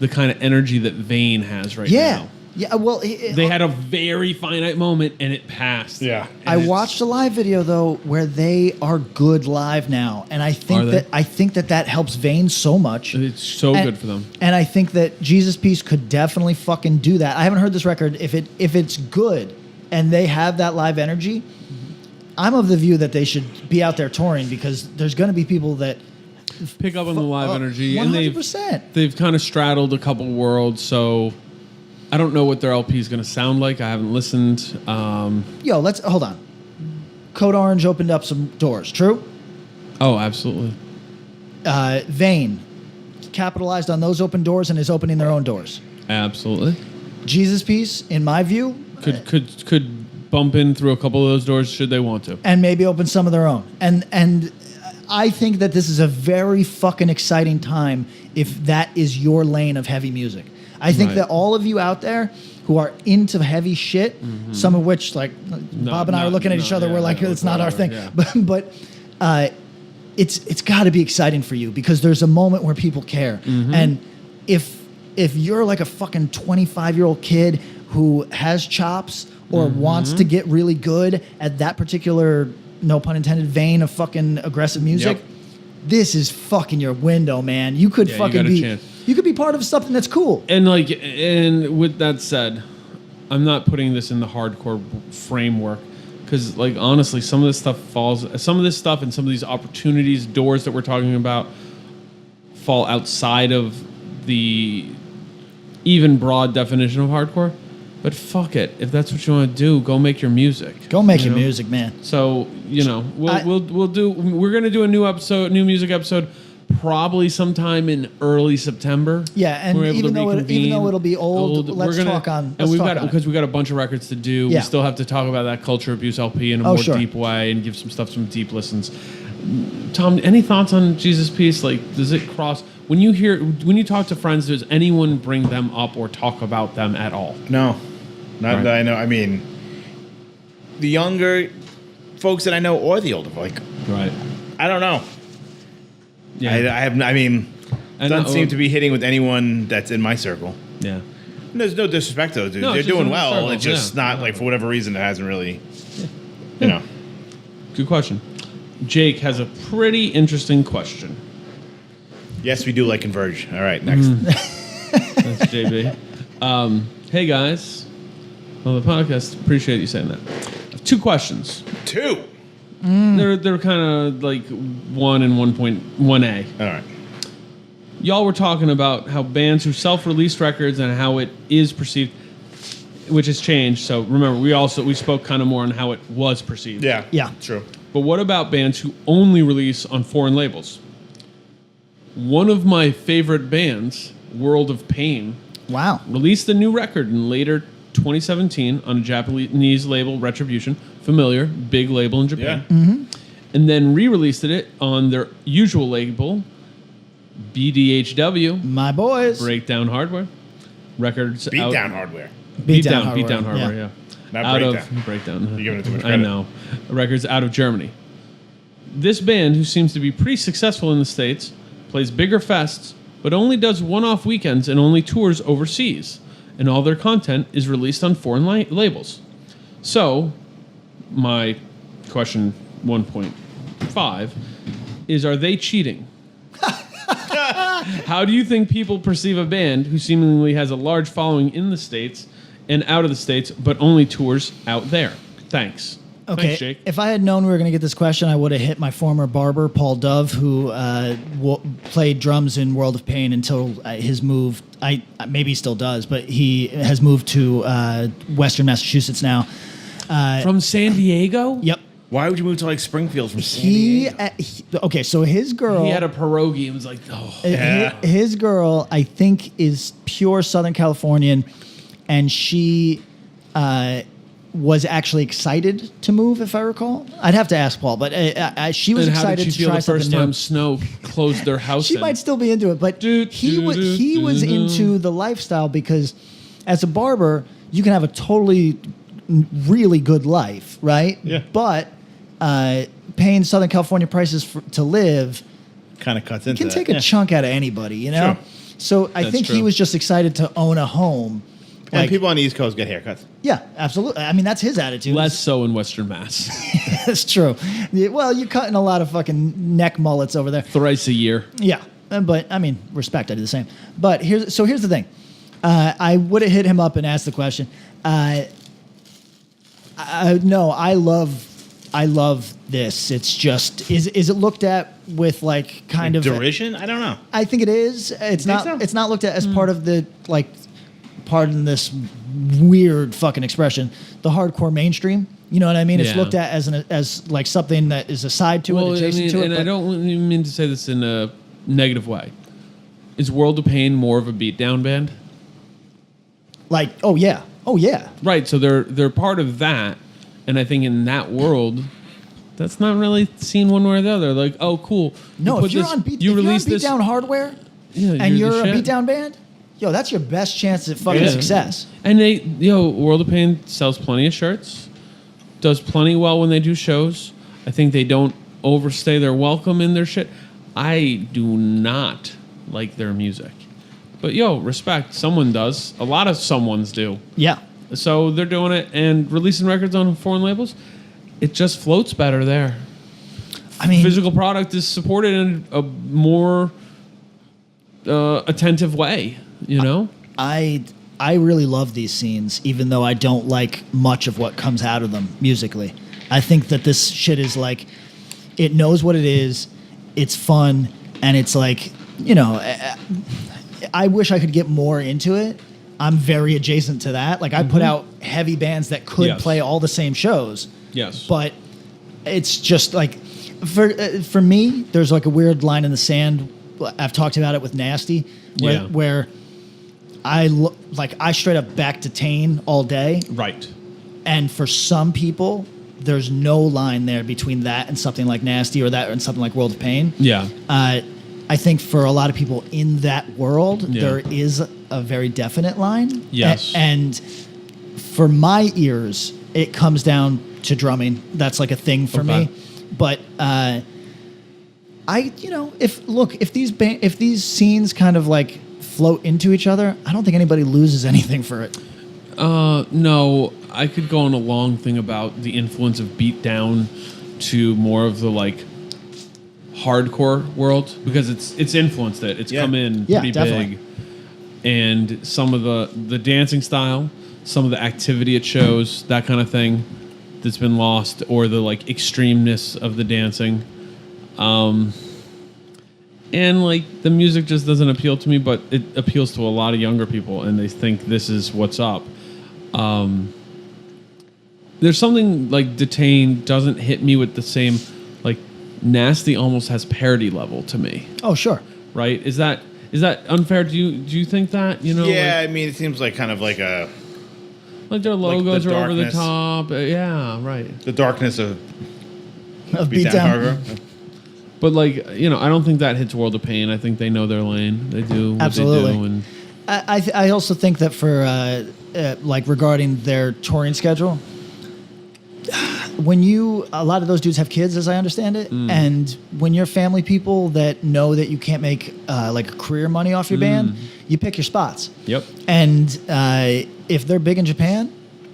the kind of energy that Vane has right now. Yeah, well, They had a very finite moment and it passed. Yeah. I watched a live video though where they are good live now, and I think that helps Vane so much. It's so good for them. And I think that Jesus Piece could definitely fucking do that. I haven't heard this record. If it's good and they have that live energy, I'm of the view that they should be out there touring because there's going to be people that Pick up on the live energy. 100%. And they've kind of straddled a couple worlds, so I don't know what their LP is going to sound like. I haven't listened. Let's hold on. Code Orange opened up some doors. True. Oh, absolutely. Vane capitalized on those open doors and is opening their own doors. Absolutely. Jesus Piece, in my view, Could bump in through a couple of those doors should they want to. and maybe open some of their own. And I think that this is a very fucking exciting time if that is your lane of heavy music. I think Right. that all of you out there who are into heavy shit, some of which, like, Bob and I are looking at each other, we're like, it's not our thing. yeah. But it's got to be exciting for you because there's a moment where people care. And if you're like a fucking 25-year-old kid who has chops or wants to get really good at that particular no pun intended, vein of fucking aggressive music, Yep. this is fucking your window, man. You could Yeah, you fucking got a be, chance. you could be part of something that's cool. And with that said, I'm not putting this in the hardcore framework because, like, honestly, some of this stuff and some of these opportunities, doors that we're talking about, fall outside of the even broad definition of hardcore. But fuck it, if that's what you want to do, go make your music. Go make your know? music, man. So we're gonna do a new music episode probably sometime in early September. Yeah, and We're able even to though reconvene. it'll be old, let's talk on. And Let's talk on it. because we got a bunch of records to do. Yeah. We still have to talk about that Culture Abuse LP in a Oh, more sure. deep way and give some deep listens. Tom, any thoughts on Jesus Piece? Like, does it cross when you talk to friends? Does anyone bring them up or talk about them at all? No, not Right. that I know. I mean, the younger folks that I know or the older, like, Right. I don't know. Yeah. I have. I mean, And doesn't seem to be hitting with anyone that's in my circle. Yeah. And there's no disrespect to those dudes. No, They're it's just doing in the well. circle, It's just yeah. not like for whatever reason it hasn't really. You know. Good question. Jake has a pretty interesting question. Yes, we do like Converge. All right, next. That's JB. Hey guys, on the podcast, appreciate you saying that. I have 2 questions. 2. They're kind of like 1 and 1.1a. All right. Y'all were talking about how bands who self-released records and how it is perceived, which has changed. So remember, we spoke kind of more on how it was perceived. Yeah. Yeah. True. But what about bands who only release on foreign labels? One of my favorite bands, World of Pain, Wow. released a new record in later 2017 on a Japanese label, Retribution, familiar, big label in Japan, Yeah. and then re-released it on their usual label, BDHW, My boys. Breakdown Hardware. Records Beat out, down hardware. Beatdown Hardware, Beatdown Hardware, yeah. Not Out Breakdown. of Breakdown. You're giving it too much I credit. know. Records out of Germany. This band, who seems to be pretty successful in the States, plays bigger fests, but only does one-off weekends and only tours overseas. And all their content is released on foreign labels. So, my question 1.5 is, are they cheating? How do you think people perceive a band who seemingly has a large following in the States and out of the States, but only tours out there? Thanks. Okay, Thanks, Jake. if I had known we were going to get this question, I would have hit my former barber, Paul Dove, who played drums in World of Pain until his move. Maybe he still does, but he has moved to Western Massachusetts now. From San Diego? Yep. Why would you move to like Springfield from San He, Diego? okay, so his girl. He had a pierogi and was like, oh. His girl, I think, is pure Southern Californian, and she was actually excited to move, if I recall. I'd have to ask Paul, but she was And how did excited she to feel try the first something time new. snow closed their house She in? might still be into it, but he was into the lifestyle because as a barber, you can have a totally really good life, right? Yeah. But paying Southern California prices to live Kind of cuts into can that. take a chunk out of anybody, you know? Sure. So I That's think he true. was just excited to own a home. And people on the East Coast get haircuts. Yeah, absolutely. I mean, that's his attitude. Less so in Western Mass. That's true. Yeah, well, you're cutting a lot of fucking neck mullets over there. Thrice a year. Yeah, but I mean, respect. I do the same. But here's the thing. I would have hit him up and asked the question. No, I love this. It's just is it looked at with like kind of derision? I don't know. I think it is. It's not. so? It's not looked at as part of the like. Pardon this weird fucking expression. The hardcore mainstream. You know what I mean? It's Yeah. looked at as like something that is a side to it, adjacent to it. and I but- don't mean to say this in a negative way. Is World of Pain more of a beatdown band? Like, oh yeah. Right, so they're part of that, and I think in that world, that's not really seen one way or the other. Like, oh, cool. No, if you're on Beatdown Hardware, Yeah, and you're you're the a shit. Beatdown band, yo, that's your best chance at fucking Yeah. success. And World of Pain sells plenty of shirts, does plenty well when they do shows. I think they don't overstay their welcome in their shit. I do not like their music. But respect. Someone does. A lot of someones do. Yeah. So they're doing it and releasing records on foreign labels. it just floats better there. I mean, Physical product is supported in a more attentive way, you know? I really love these scenes, even though I don't like much of what comes out of them musically. I think that this shit is like, it knows what it is, it's fun, and it's like, you know, I wish I could get more into it. I'm very adjacent to that. Like, I put out heavy bands that could play all the same shows. Yes. But it's just like, for me, there's like a weird line in the sand. I've talked about it with Nasty, where I straight up back to Tane all day. Right. And for some people, there's no line there between that and something like Nasty or that and something like World of Pain. Yeah. I think for a lot of people in that world, there is a very definite line. Yes. And for my ears, it comes down to drumming. That's like a thing for me. But if these scenes kind of like float into each other, I don't think anybody loses anything for it. No, I could go on a long thing about the influence of beatdown to more of the like hardcore world, because it's influenced it. It's come in pretty big, and some of the dancing style, some of the activity it shows, that kind of thing, that's been lost, or the like extremeness of the dancing, and like the music just doesn't appeal to me, but it appeals to a lot of younger people, and they think this is what's up. There's something like Detain doesn't hit me with the same, like Nasty almost has parody level to me. Oh, sure. Right? Is that unfair? Do you think that? You know? Yeah, like, I mean, it seems like kind of like a like their logos the are over the darkness. top. Yeah, right. The darkness of Beatdown. hardcore. But like, you know, I don't think that hits World of Pain. I think they know their lane. They do what Absolutely. they do. And I also think that for like regarding their touring schedule, when a lot of those dudes have kids, as I understand it, and when you're family people that know that you can't make like career money off your band, you pick your spots. Yep. And if they're big in Japan,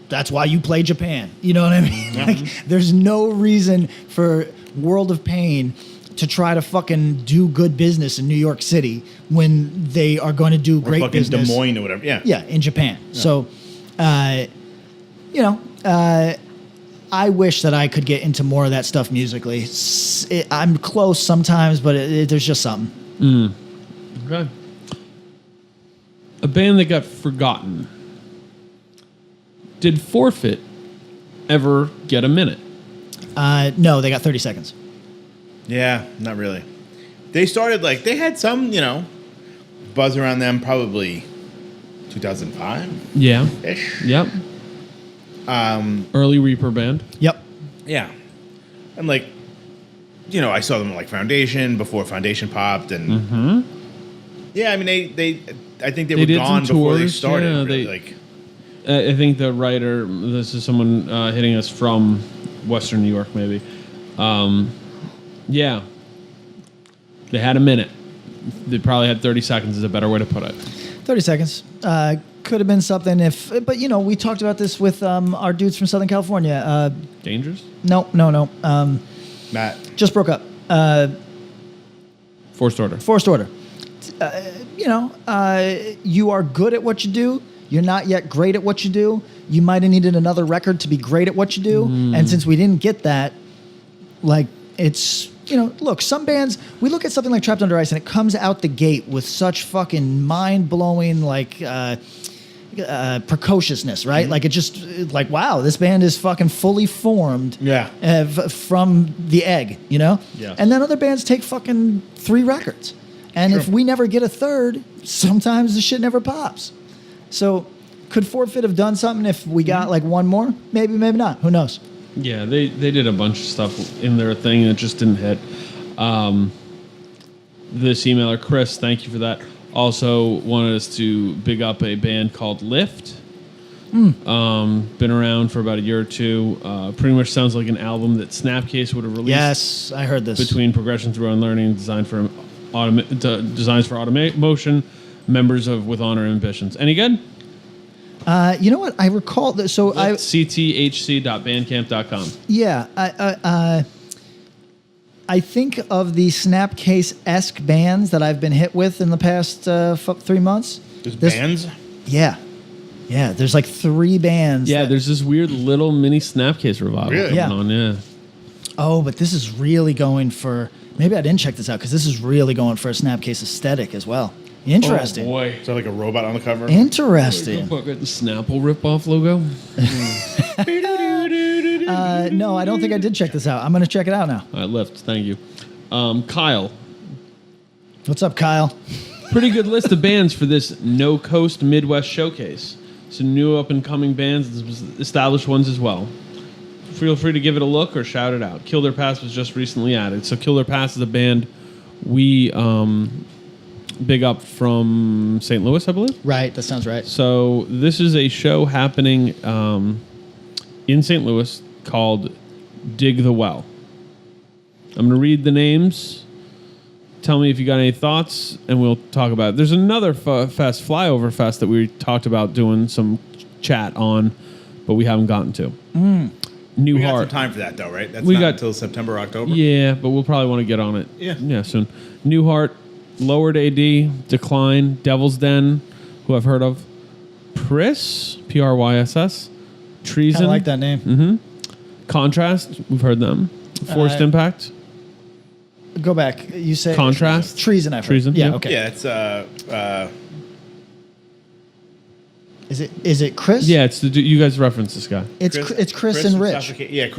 that's why you play Japan. You know what I mean? Like, there's no reason for World of Pain to try to fucking do good business in New York City when they are going to do great fucking business. Des Moines or whatever. Yeah. Yeah, in Japan. Yeah. So, I wish that I could get into more of that stuff musically. I'm close sometimes, but there's just something. Okay. A band that got forgotten. Did Forfeit ever get a minute? No, they got 30 seconds. Yeah, not really. They started they had some, buzz around them probably 2005. Yeah. Ish. Yep. Early Reaper band. Yep. Yeah. And I saw them at Foundation before Foundation popped, and yeah, I mean I think they were did gone some before they tours. started. Yeah, really. I think the writer, this is someone hitting us from Western New York, maybe. Yeah. They had a minute. They probably had 30 seconds is a better way to put it. 30 seconds. Could have been something but we talked about this with our dudes from Southern California. Dangerous? No. Matt. Just broke up. Forced Order. Forced Order. You are good at what you do. You're not yet great at what you do. You might have needed another record to be great at what you do. And since we didn't get that, it's, look, some bands, we look at something like Trapped Under Ice and it comes out the gate with such fucking mind-blowing, precociousness, right? Like, it just, wow, this band is fucking fully formed from the egg, Yeah. And then other bands take fucking 3 records. And if we never get a third, sometimes the shit never pops. So could Forfeit have done something if we got one more? Maybe, maybe not. Who knows? Yeah, they did a bunch of stuff in their thing that just didn't hit. This emailer, Chris, thank you for that, also wanted us to big up a band called Lift. Been around for about a year or two. Pretty much sounds like an album that Snapcase would have released. Yes, I heard this. Between progression through unlearning, designs for automation, members of With Honor Ambitions. Any good? You know what? I recall that. So cthc.bandcamp.com. Yeah, I think of the Snapcase-esque bands that I've been hit with in the past 3 months. There's bands? Yeah. Yeah, there's like 3 bands. Yeah, there's this weird little mini Snapcase revival Really? going on. Yeah. Oh, but this is really going for... Maybe I didn't check this out because this is really going for a Snapcase aesthetic as well. Interesting. Oh, boy. Is that like a robot on the cover? Interesting. Got the Snapple ripoff logo. No, I don't think I did check this out. I'm going to check it out now. All right, lift. Thank you. Kyle. What's up, Kyle? Pretty good list of bands for this No Coast Midwest showcase. Some new up-and-coming bands, established ones as well. Feel free to give it a look or shout it out. Kill Their Past was just recently added. So Kill Their Past is a band we big up from St. Louis, I believe. Right, that sounds right. So this is a show happening in St. Louis called Dig the Well. I'm going to read the names. Tell me if you got any thoughts, and we'll talk about it. There's another fest, Flyover Fest, that we talked about doing some chat on, but we haven't gotten to. New We got Heart. some time for that, though, right? That's We not got- until September, October? Yeah, but we'll probably want to get on it. Yeah. Soon. New Heart, Lowered AD, Decline, Devil's Den, who I've heard of, Pryss, Pryss, Treason, I like that name. Contrast, we've heard them, Forced Impact, Go back. You say... Contrast, Treason, I've heard. Treason, Yeah, yeah. okay. Yeah, it's Is it Chris? Yeah, it's you guys reference this guy. It's Chris and from Rich.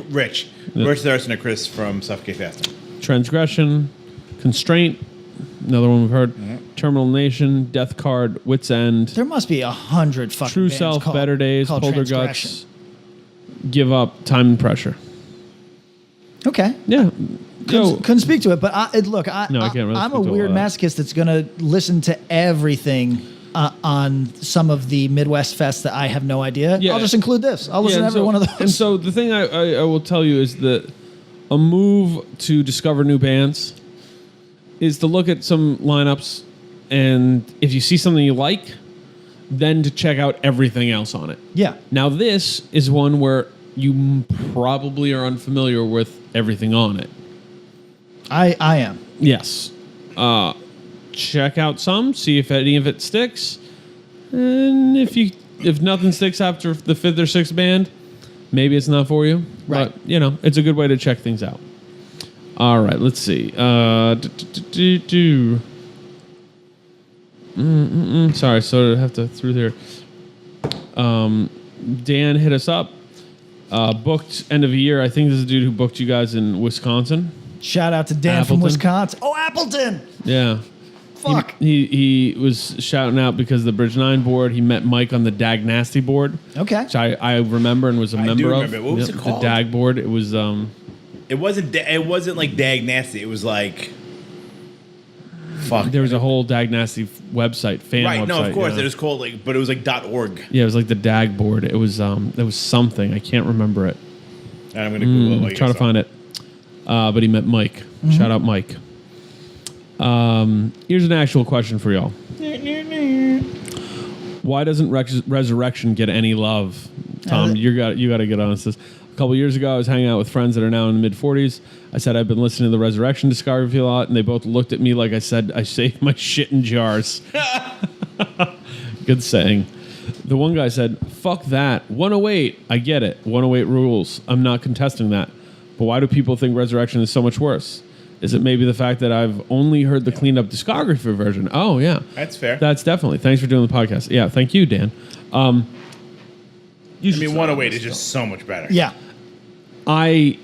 Rich. Yeah. Rich Thurston and Chris from Suffocate Fasting. Transgression, Constraint, another one we've heard, Terminal Nation, Death Card, Wit's End, There must be 100 fucking True bands Self, called, Better Days, called Polder Transgression. Guts, Give Up, Time and Pressure. Okay. Yeah. Couldn't speak to it, but I can't really I'm a speak to all weird that. masochist that's going to listen to everything on some of the Midwest fests that I have no idea. Yeah. I'll just include this. I'll listen to every one of those. And so the thing I will tell you is that a move to discover new bands is to look at some lineups, and if you see something you like, then to check out everything else on it. Yeah. Now this is one where you probably are unfamiliar with everything on it. I am. Yes. Check out some, see if any of it sticks. And if nothing sticks after the 5th or 6th band, maybe it's not for you. Right. But, it's a good way to check things out. All right, let's see. Sorry, so I have to through there. Dan hit us up. Booked end of the year. I think this is a dude who booked you guys in Wisconsin. Shout out to Dan Appleton. from Wisconsin. Oh, Appleton! Yeah. Fuck. He was shouting out because of the Bridge 9 board. He met Mike on the Dag Nasty board, Okay. which I remember and was a I do member of. remember. What was it called? The Dag board. It was It wasn't like Dag Nasty. It was like... Fuck. there was a whole Dag Nasty website, fan Right, website. no, of course. yeah. It was called but it was like .org. Yeah, it was like the Dag board. It was something. I can't remember it. And I'm going to Google it. while you Trying guys to find it. But he met Mike. Shout out Mike. Here's an actual question for y'all. Why doesn't Resurrection get any love? Tom, you got to get honest with this. A couple years ago, I was hanging out with friends that are now in the mid-40s. I said I've been listening to the Resurrection discography a lot, and they both looked at me like I said I saved my shit in jars. Good saying. The one guy said, fuck that. 108, I get it. 108 rules. I'm not contesting that. But why do people think Resurrection is so much worse? Is it maybe the fact that I've only heard the cleaned up discography version? Oh, yeah. That's fair. That's definitely. Thanks for doing the podcast. Yeah, thank you, Dan. I mean, 108 is just so much better. Yeah. I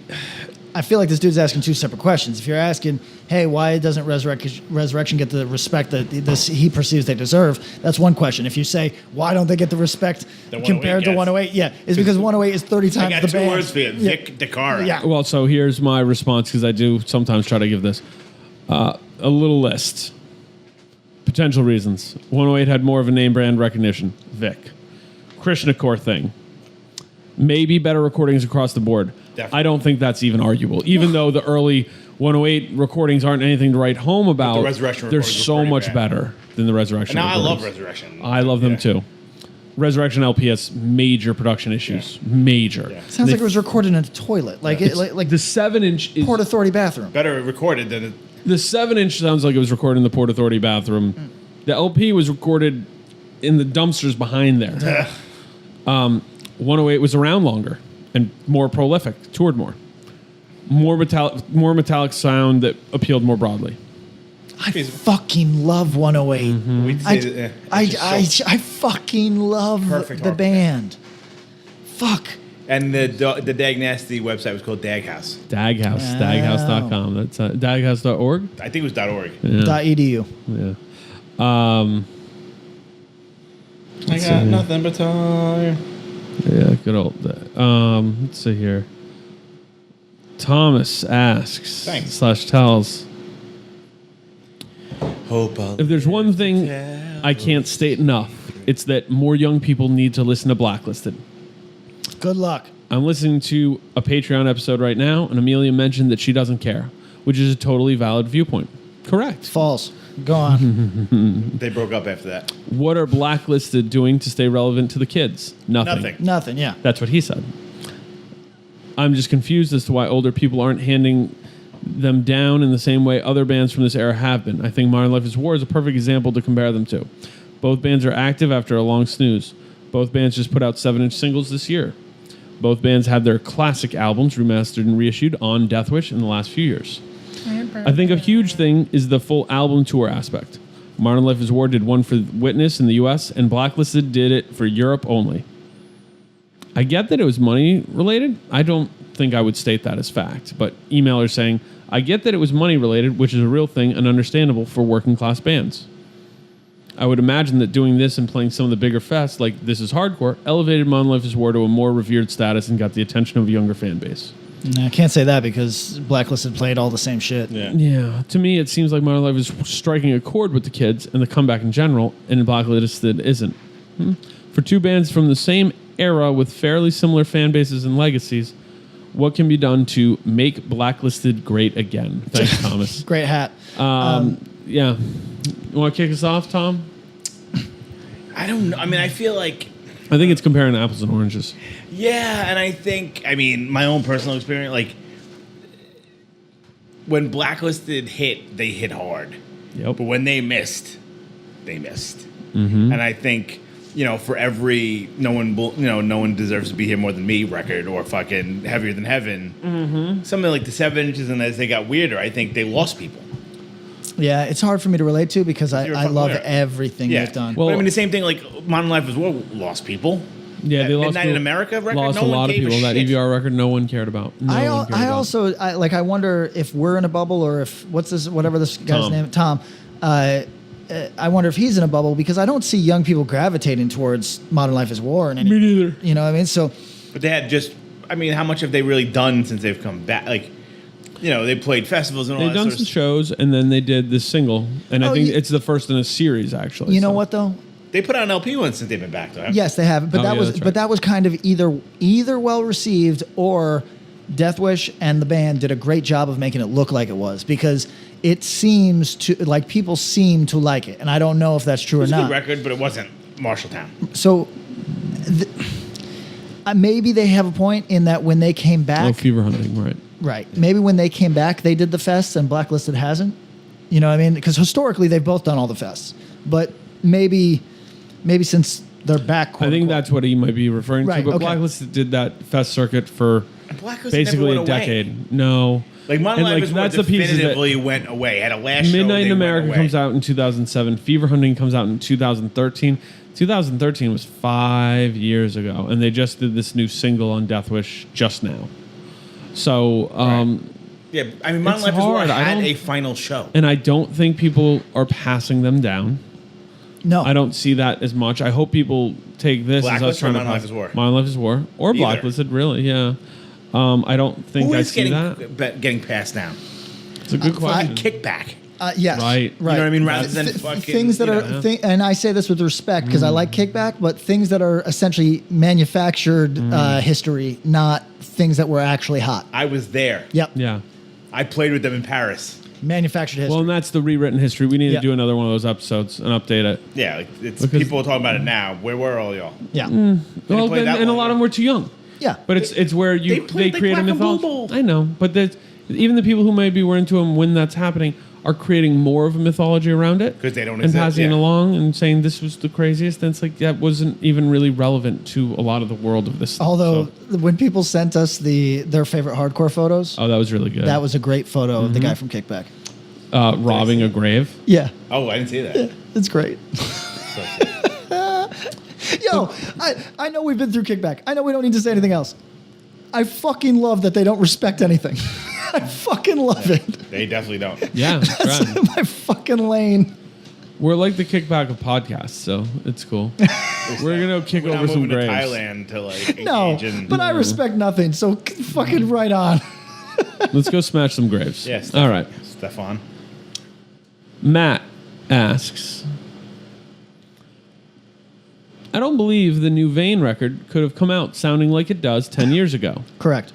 feel like this dude's asking two separate questions. If you're asking, hey, why doesn't Resurrection get the respect that he perceives they deserve? That's one question. If you say, why don't they get the respect That 108 compared to gets. 108? Yeah, it's because 108 is 30 I times got the two band. words for you. Vic DeCara. Yeah. well, so here's my response because I do sometimes try to give this a little list. Potential reasons. 108 had more of a name brand recognition. Vic. Krishna Core thing. Maybe better recordings across the board. Definitely. I don't think that's even arguable. Even though the early 108 recordings aren't anything to write home about, Resurrection they're recordings were so pretty much bad. better than the Resurrection And now I recordings. love Resurrection. I love them too. Resurrection LP has major production issues. Major. Yeah. Sounds like it was recorded in a toilet, like like The 7-inch is, Port Authority bathroom. Better recorded than it. the 7-inch sounds like it was recorded in the Port Authority bathroom. The LP was recorded in the dumpsters behind there. 108 was around longer and more prolific, toured more. More metallic sound that appealed more broadly. I fucking love 108. We'd say that, yeah, it's just so I fucking love Perfect the hardcore. band. Fuck. And the Dag Nasty website was called Dag House. Daghouse, Wow. daghouse.com. That's daghouse.org. I think it was .org. Yeah. .edu. Yeah. I got nothing but time. Yeah, good old. Let's see here. Thomas asks Thanks. / tells, Hope I'll if there's one thing I can't state enough, it's that more young people need to listen to Blacklisted. Good luck. I'm listening to a Patreon episode right now, and Amelia mentioned that she doesn't care, which is a totally valid viewpoint. Correct. False. Go on. They broke up after that. What are Blacklisted doing to stay relevant to the kids? Nothing. Nothing. Yeah. That's what he said. I'm just confused as to why older people aren't handing them down in the same way other bands from this era have been. I think Modern Life is War is a perfect example to compare them to. Both bands are active after a long snooze. Both bands just put out 7-inch singles this year. Both bands had their classic albums remastered and reissued on Deathwish in the last few years. I think a huge thing is the full album tour aspect. Modern Life is War did one for Witness in the US, and Blacklisted did it for Europe only. I get that it was money related. I don't think I would state that as fact, but emailers saying, I get that it was money related, which is a real thing and understandable for working class bands. I would imagine that doing this and playing some of the bigger fests, like This Is Hardcore, elevated Modern Life is War to a more revered status and got the attention of a younger fan base. No, I can't say that because Blacklisted played all the same shit. Yeah, to me, it seems like Modern Life is striking a chord with the kids and the comeback in general, and Blacklisted isn't. For two bands from the same era with fairly similar fan bases and legacies, what can be done to make Blacklisted great again? Thanks, Thomas. Great hat. Yeah. You want to kick us off, Tom? I don't know. I mean, I feel like, I think it's comparing apples and oranges. yeah, and I think, I mean, my own personal experience, like, when Blacklisted hit, they hit hard. Yep. But when they missed, they missed. Mm-hmm. And I think, you know, for every no one deserves to be here more than me record or fucking Heavier Than Heaven, something like the 7 inches, and as they got weirder, I think they lost people. Yeah, it's hard for me to relate to because You're a I fucking love player. everything Yeah. they've done. Well- But I mean, the same thing, like, Modern Life is War lost people. Yeah, That they lost Midnight in America record, lost no a one lot of gave a people. That shit. EVR record, no one cared about. No one cared I about. also I wonder if we're in a bubble or if whatever this guy's Tom. name, Tom. I wonder if he's in a bubble because I don't see young people gravitating towards Modern Life is War and any. Me neither. You know what I mean? So But they had just, I mean, how much have they really done since they've come back? Like, you know, they played festivals and all They've that done sort some of shows, and then they did this single, and I Oh, think you- it's the first in a series, actually. you know so. what though? They put out an LP once since they've been back, though. Yes, they have. But Oh, that yeah, was that's right. but that was kind of either well received or Deathwish and the band did a great job of making it look like it was because it seems to like people seem to like it, and I don't know if that's true It was or a not. good record, but it wasn't Marshalltown. So maybe they have a point in that when they came back, Oh, Fever Hunting, right. right? Maybe when they came back, they did the fests and Blacklisted hasn't. You know what I mean? Because historically, they've both done all the fests, but maybe since they're back, I quote think unquote, that's what he might be referring Right, to. But okay. Blacklisted did that fest circuit for And Blacklisted basically never a went away. decade. No. Like, Modern And, Life like, is War that's the pieces that- definitively went away. Had a last show, Midnight they in went America away. comes out in 2007. Fever Hunting comes out in 2013. 2013 was 5 years ago, and they just did this new single on Deathwish just now. So, Yeah, I mean, Modern It's Life is War hard. I had don't- a final show. and I don't think people are passing them down. no. I don't see that as much. I hope people take this as us Blacklisted or trying to Modern pass. Life is War? Modern Life is War or Either. Blacklisted, really? Yeah. I don't think Who I is see that. getting passed down? It's a good question. Kickback. Yes, Right. You know what I mean? Rather than fucking, things that you are, know. and I say this with respect because I like Kickback, but things that are essentially manufactured history, not things that were actually hot. I was there. Yep. Yeah. I played with them in Paris. Manufactured history. Well, and that's the rewritten history. We need Yeah. to do another one of those episodes and update it. Yeah, like it's Because- people talking about it now. Where were all y'all? yeah. Well, played that and a one, lot of them were too young. Yeah. But it's where they they played the create a Black and Blue mythology. Bowl. I know, but even the people who maybe were into them when that's happening are creating more of a mythology around it 'Cause they don't and exist, passing it yeah. along and saying this was the craziest. And it's like that wasn't even really relevant to a lot of the world of this stuff. Although So- when people sent us their favorite hardcore photos, oh, that was really good. that was a great photo of the guy from Kickback. Robbing a grave. Yeah, Oh, I didn't see that. it's great. So sick. Yo, I know we've been through Kickback. I know we don't need to say anything else. I fucking love that they don't respect anything. I fucking love it. They definitely don't. Yeah, That's right. my fucking lane. We're like the kickback of podcasts, so it's cool. We're gonna kick We're not over some moving to graves. Thailand to like No, engage in. but I respect nothing. So fucking right on. Let's go smash some graves. Yeah, All right. Stefan. Matt asks, I don't believe the new Vane record could have come out sounding like it does 10 years ago. Correct.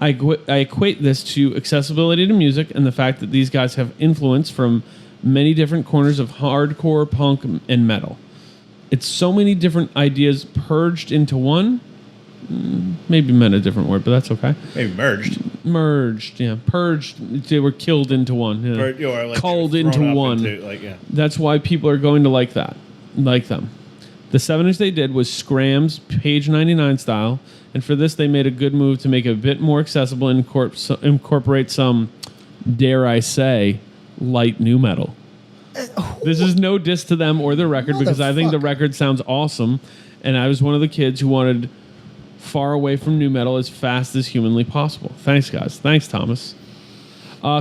I equate this to accessibility to music and the fact that these guys have influence from many different corners of hardcore, punk, and metal. It's so many different ideas purged into one. Maybe meant a different word, but that's okay. Maybe merged. Merged, yeah. Purged. They were killed into one. Yeah. Or like Culled thrown into up one. Yeah. That's why people are going to like that, like them. The 7-inch they did was skramz, page 99 style, and for this they made a good move to make it a bit more accessible and incorporate some, dare I say, light new metal. This is no diss to them or their record because I think the Motherfucker. record sounds awesome, and I was one of the kids who wanted far away from new metal as fast as humanly possible. Thanks, guys. Thanks, Thomas.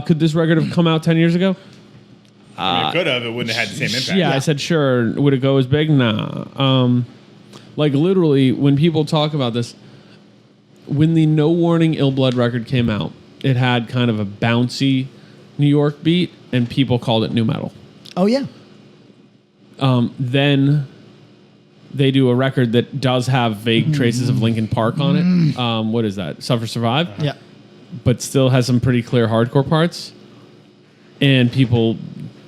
Could this record have come out 10 years ago? I mean, it could have. It wouldn't have had the same impact. Yeah, I said sure. Would it go as big? Nah. Like literally, when people talk about this, when the No Warning Ill Blood record came out, it had kind of a bouncy New York beat, and people called it new metal. Oh yeah. Then they do a record that does have vague traces of Linkin Park on it. What is that? Suffer Survive? Yeah. But still has some pretty clear hardcore parts. And people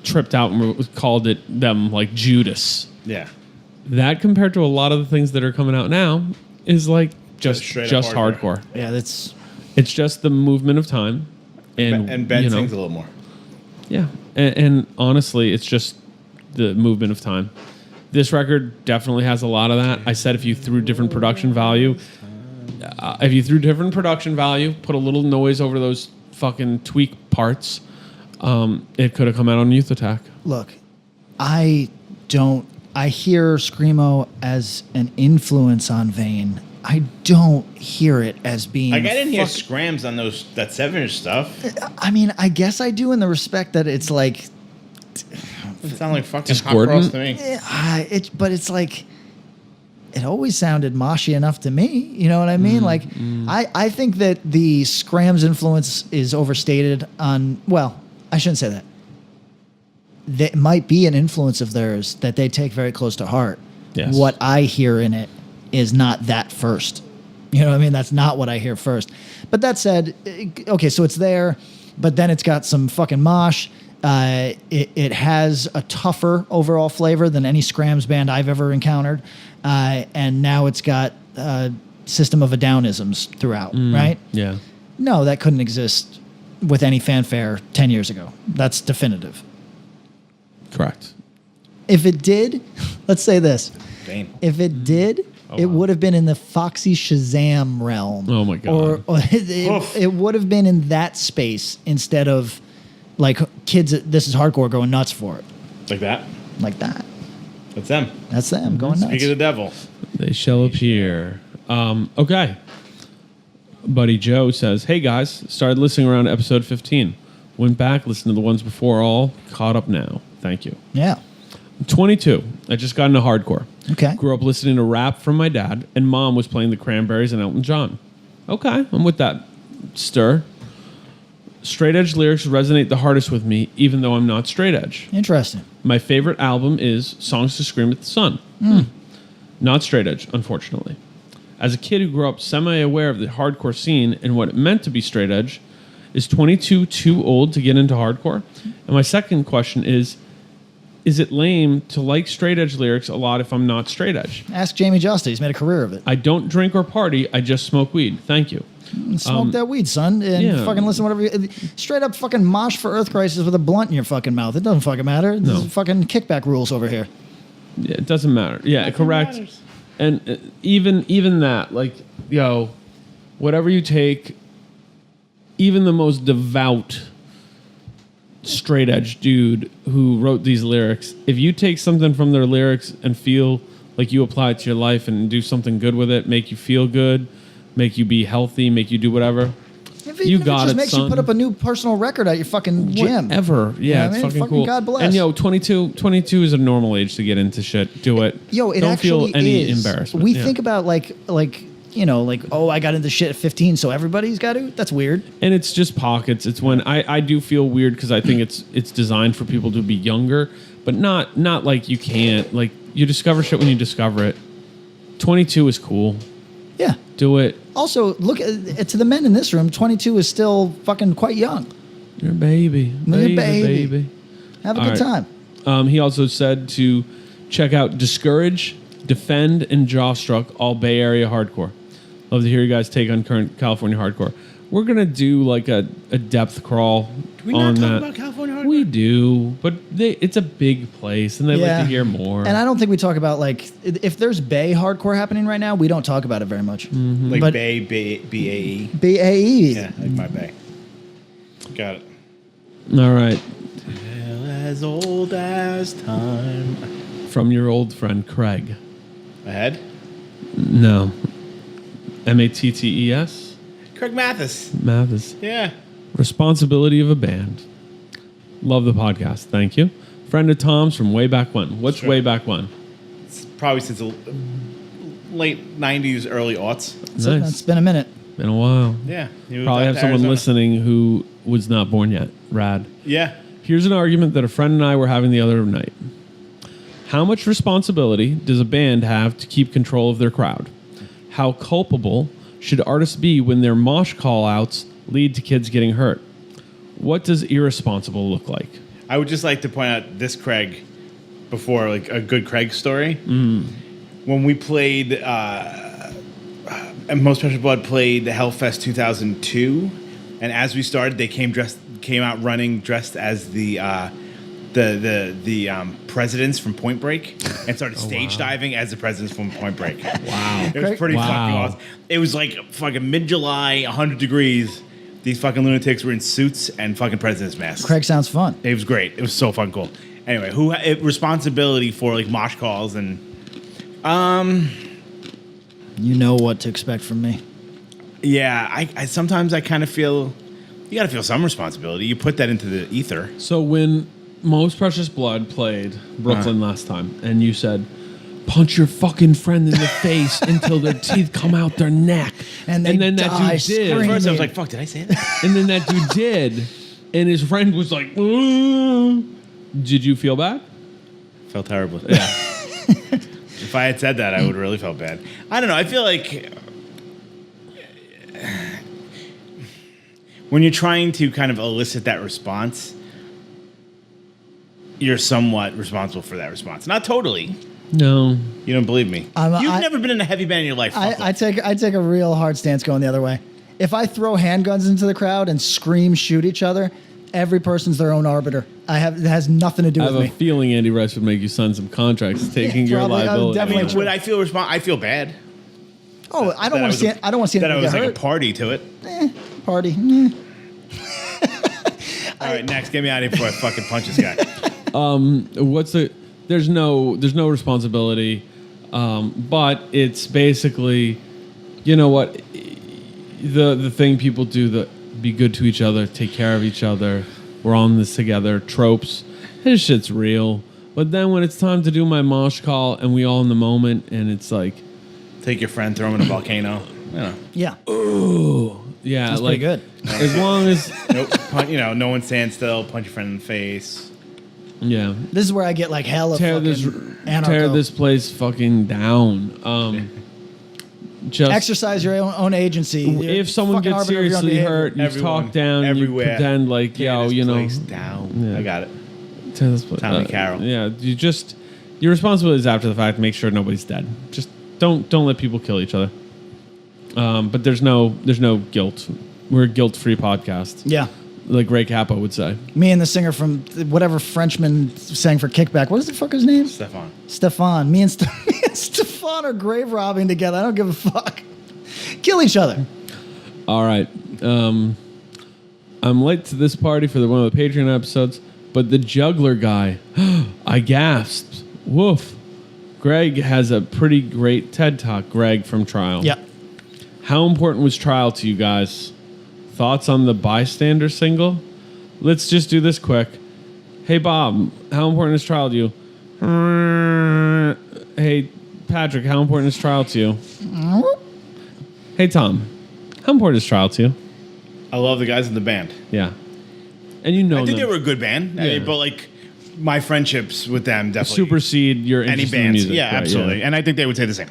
tripped out and called them like Judas. Yeah. That compared to a lot of the things that are coming out now is like just straight up hardcore. Yeah, that's It's just the movement of time. And Ben you know, sings a little more. yeah. And honestly, it's just the movement of time. This record definitely has a lot of that. I said if you threw different production value, put a little noise over those fucking tweak parts, it could have come out on Youth Attack. look. I hear Screamo as an influence on Vane. I don't hear it as being. Like I didn't hear fuck- scrams on that 7-inch stuff. I mean, I guess I do in the respect that it's like, It sounded like fucking hot Discordant? cross to me. but it's like, it always sounded moshy enough to me. You know what I mean? I think that the Scram's influence is overstated on. Well, I shouldn't say that. That might be an influence of theirs that they take very close to heart. Yes. What I hear in it is not that first. You know what I mean? That's not what I hear first. But that said, okay, so it's there, but then it's got some fucking mosh. It has a tougher overall flavor than any Scrams band I've ever encountered. And now it's got System of a Downisms throughout, right? Yeah. No, that couldn't exist with any fanfare 10 years ago. That's definitive. Correct. If it did, let's say this. Vane. If it did, it would have been in the Foxy Shazam realm. Oh, my God. Or it would have been in that space instead of like kids, this is hardcore going nuts for it. Like that. Like that. That's them. That's them going nuts. Speak of the devil. They shall appear. Okay. Buddy Joe says, hey guys, started listening around episode 15. Went back, listened to the ones before, all caught up now. Thank you. Yeah. I'm 22. I just got into hardcore. Okay. Grew up listening to rap from my dad, and mom was playing the Cranberries and Elton John. Okay, I'm with that stir. Straight edge lyrics resonate the hardest with me, even though I'm not straight edge. Interesting. My favorite album is Songs to Scream at the Sun. Not straight edge, unfortunately. As a kid who grew up semi-aware of the hardcore scene and what it meant to be straight edge, Is 22 too old to get into hardcore? And my second question is it lame to like straight edge lyrics a lot if I'm not straight edge? Ask Jamie Justa. He's made a career of it. I don't drink or party. I just smoke weed. Thank you. Smoke that weed, son, and fucking listen to whatever. Straight up fucking mosh for Earth Crisis with a blunt in your fucking mouth. It doesn't fucking matter. This is fucking kickback rules over here. Yeah, it doesn't matter. Yeah, correct. Matters. And even that, like, yo, whatever you take, even the most devout straight edge dude who wrote these lyrics, if you take something from their lyrics and feel like you apply it to your life and do something good with it, make you feel good, make you be healthy, make you do whatever, you got it, just makes son. you put up a new personal record at your fucking gym. Whatever. Yeah, You know it's what I mean? fucking cool. God bless. And yo, 22 is a normal age to get into shit. Do it. Yo, it Don't actually feel any is. embarrassment. We Yeah. think about like oh, I got into shit at 15, so everybody's got to. That's weird. And it's just pockets. It's when I do feel weird because I think it's designed for people to be younger, but not like you can't. Like, you discover shit when you discover it. 22 is cool. Yeah. Do it. Also, look at to the men in this room. 22 is still fucking quite young. You're a baby. You're a Baby. baby. Have a All good right. time. He also said to check out Discourage, Defend, and Jawstruck, all Bay Area hardcore. Love to hear you guys take on current California hardcore. We're going to do like a depth crawl Do we on not talk that. about California hardcore? We do, but it's a big place, and they like to hear more. And I don't think we talk about, like, if there's Bay hardcore happening right now, we don't talk about it very much. Like But- Bay, B-A-E. BAE. Yeah, like my Bay. Got it. All right. As old as time. From your old friend, Craig. Ahead? No. Mattes? Craig Mathis. Mathis. Yeah. Responsibility of a band. Love the podcast. Thank you. Friend of Tom's from way back when. What's Sure. way back when? It's probably since the late 90s, early aughts. So Nice. it's been a minute. Been a while. Yeah. He moved Probably out have to someone Arizona. listening who was not born yet. Rad. Yeah. Here's an argument that a friend and I were having the other night. How much responsibility does a band have to keep control of their crowd? How culpable should artists be when their mosh call-outs lead to kids getting hurt? What does irresponsible look like? I would just like to point out this Craig before, like a good Craig story. When we played, and Most Precious Blood played the Hellfest 2002, and as we started, they came out running dressed as the presidents from Point Break and started stage diving as the presidents from Point Break. Wow. It was pretty Wow. fucking awesome. It was like fucking mid-July, 100 degrees. These fucking lunatics were in suits and fucking president's masks. Craig sounds fun. It was great. It was so fun, cool. Anyway, responsibility for like mosh calls and You know what to expect from me. yeah, I sometimes I kind of feel you got to feel some responsibility. You put that into the ether. So when Most Precious Blood played Brooklyn last time, and you said, punch your fucking friend in the face until their teeth come out their neck. And they then die that dude did. At screaming. first, I was like, "Fuck, did I say that?" And then that dude did. And his friend was like, did you feel bad? Felt terrible. Yeah. If I had said that, I would have really felt bad. I don't know. I feel like when you're trying to kind of elicit that response, you're somewhat responsible for that response. Not totally. No. You don't believe me. You've never been in a heavy band in your life. I take a real hard stance going the other way. If I throw handguns into the crowd and scream, shoot each other, every person's their own arbiter. It has nothing to do I with have a me. feeling Andy Rice would make you sign some contracts taking your Probably. I would liability. definitely- I mean, would I feel I feel bad. Oh, I don't want to see it. I don't want to see that. I anybody was get like hurt. a party to it. Party. All right, next, get me out of here before I fucking punch this guy. There's no responsibility, but it's basically, you know what, the thing people do, that be good to each other, take care of each other, we're on this together, tropes, this shit's real. But then when it's time to do my mosh call and we all in the moment and it's like, Take your friend, throw him in a volcano. You know. Yeah. yeah, That's like pretty good. as long as Nope. No one stand still. Punch your friend in the face. yeah, This is where I get like hella tear fucking this anarcho. tear this place fucking down. just exercise your own agency. if someone Fucking gets arbiter of your own seriously behavior. hurt, you Everyone, talk down, everywhere. you pretend like, Tear this you know, place down. Yeah. I got it. tear this place- Tommy Carroll. Yeah, your responsibility is after the fact. Make sure nobody's dead. Just don't let people kill each other. But there's no guilt. We're a guilt-free podcast. Yeah. Like Ray Capo would say. Me and the singer from whatever Frenchman sang for Kickback. What is the fuck his name? Stefan. Me and Stefan are grave robbing together. I don't give a fuck. Kill each other. All right. I'm late to this party for one of the Patreon episodes, but the juggler guy, I gasped. Woof. Greg has a pretty great TED Talk, Greg from Trial. Yeah. How important was Trial to you guys? Thoughts on the Bystander single? Let's just do this quick. Hey, Bob, how important is Trial to you? Hey, Patrick, how important is Trial to you? Hey, Tom, how important is Trial to you? I love the guys in the band. Yeah. And you know I think them. they were a good band. I Yeah. mean, but like my friendships with them definitely Supersede your any interest in bands. music. Yeah, right, absolutely. And I think they would say the same.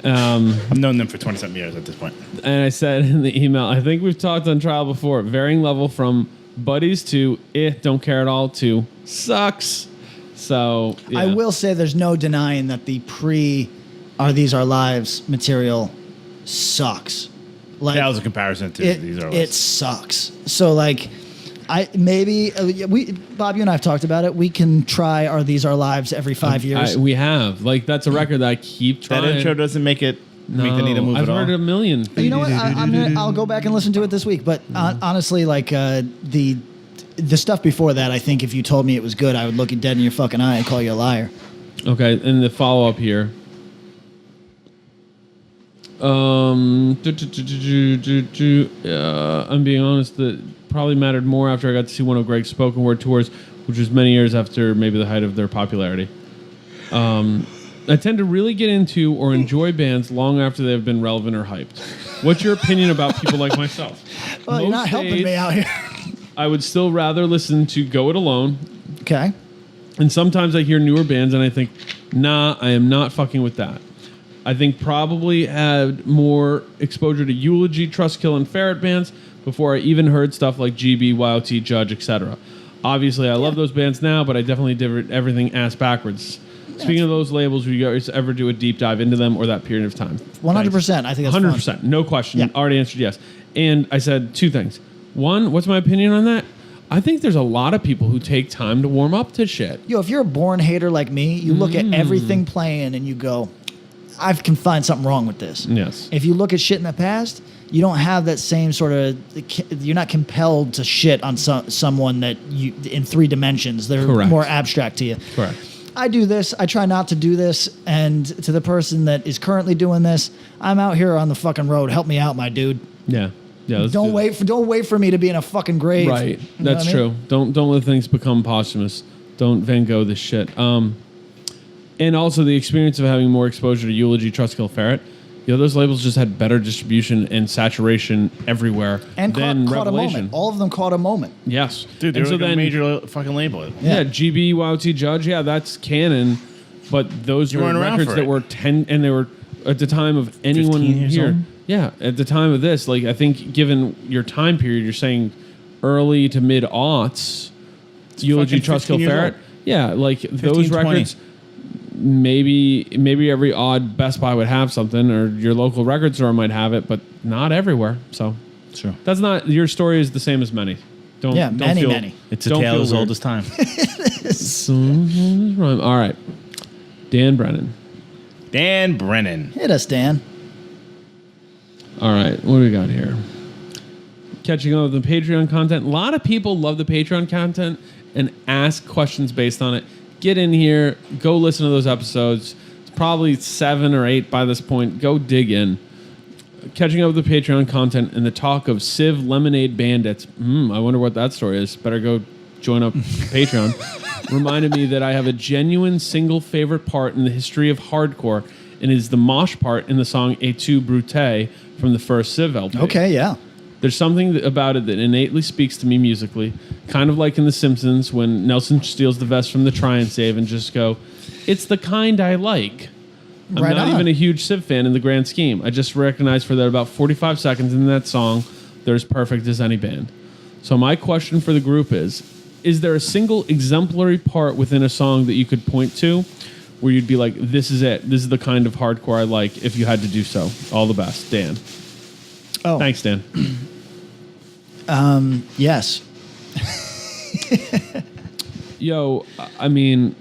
I've known them for 20-something years at this point. And I said in the email, I think we've talked on Trial before, varying level from buddies to don't care at all to sucks. So yeah. I will say there's no denying that the Are These Our Lives material sucks. Like, That was a comparison to These Are Our it Lives. sucks. So like, Bob, you and I have talked about it. We can try Are These Our Lives every 5 years. We have. Like, that's a record that I keep trying. That intro doesn't make the needle move I've at all. heard a million. You know what? I'll go back and listen to it this week. But honestly, like the stuff before that, I think if you told me it was good, I would look you dead in your fucking eye and call you a liar. Okay, and the follow-up here. I'm being honest, that probably mattered more after I got to see one of Greg's spoken word tours, which was many years after maybe the height of their popularity. I tend to really get into or enjoy bands long after they've been relevant or hyped. What's your opinion about people like myself? Well, you're not helping me out here. I would still rather listen to Go It Alone. Okay. And sometimes I hear newer bands and I think, nah, I am not fucking with that. I think probably had more exposure to Eulogy, Trustkill, and Ferret bands before I even heard stuff like GB, YOT, Judge, etc. Obviously, I love those bands now, but I definitely did everything ass backwards. Speaking of those labels, would you guys ever do a deep dive into them or that period of time? 100%. I think that's 100%. fun. No question. Yeah. Already answered yes. And I said two things. One, what's my opinion on that? I think there's a lot of people who take time to warm up to shit. Yo, if you're a born hater like me, you look at everything playing and you go, I can find something wrong with this. Yes. If you look at shit in the past, you don't have that same sort of. You're not compelled to shit on someone that you in 3 dimensions. They're Correct. more abstract to you. Correct. I do this. I try not to do this. And to the person that is currently doing this, I'm out here on the fucking road. Help me out, my dude. Yeah. Yeah. let's Don't do wait for me to be in a fucking grave. Right. You know That's what I mean? true. Don't let things become posthumous. Don't Van Gogh this shit. And also the experience of having more exposure to Eulogy, Trustkill, Ferret. You know, those labels just had better distribution and saturation everywhere And than caught a Revelation. moment. All of them caught a moment. Yes. Dude, they And were like a major fucking label. Yeah, GB, YOT, Judge, yeah, that's canon. But those were weren't around records for that it. were 10, and they were at the time of anyone 15 years here. old? Yeah, at the time of this, like I think given your time period, you're saying early to mid aughts, Eulogy, fucking 15 Trustkill, years Ferret. old. Yeah, like 15, those 20. records. Maybe every odd Best Buy would have something, or your local record store might have it, but not everywhere. So Sure. that's not your story is the same as many. Don't Many. It's a don't tale feel as weird. old as time. All right, Dan Brennan. Dan Brennan. Hit us, Dan. All right, what do we got here? Catching up with the Patreon content. A lot of people love the Patreon content and ask questions based on it. Get in here, go listen to those episodes. It's probably 7 or 8 by this point. Go dig in. Catching up with the Patreon content and the talk of Civ Lemonade Bandits. I wonder what that story is. Better go join up Patreon. Reminded me that I have a genuine single favorite part in the history of hardcore, and is the mosh part in the song Et tu Brute from the first Civ LP. Okay, yeah. There's something about it that innately speaks to me musically, kind of like in The Simpsons when Nelson steals the vest from the try and save and just go, it's the kind I like. I'm Right not on. even a huge Civ fan in the grand scheme. I just recognize for that about 45 seconds in that song, they're as perfect as any band. So my question for the group is there a single exemplary part within a song that you could point to where you'd be like, this is it. This is the kind of hardcore I like if you had to do so. All the best, Dan. Oh, Thanks, Dan. yes. Yo, I mean,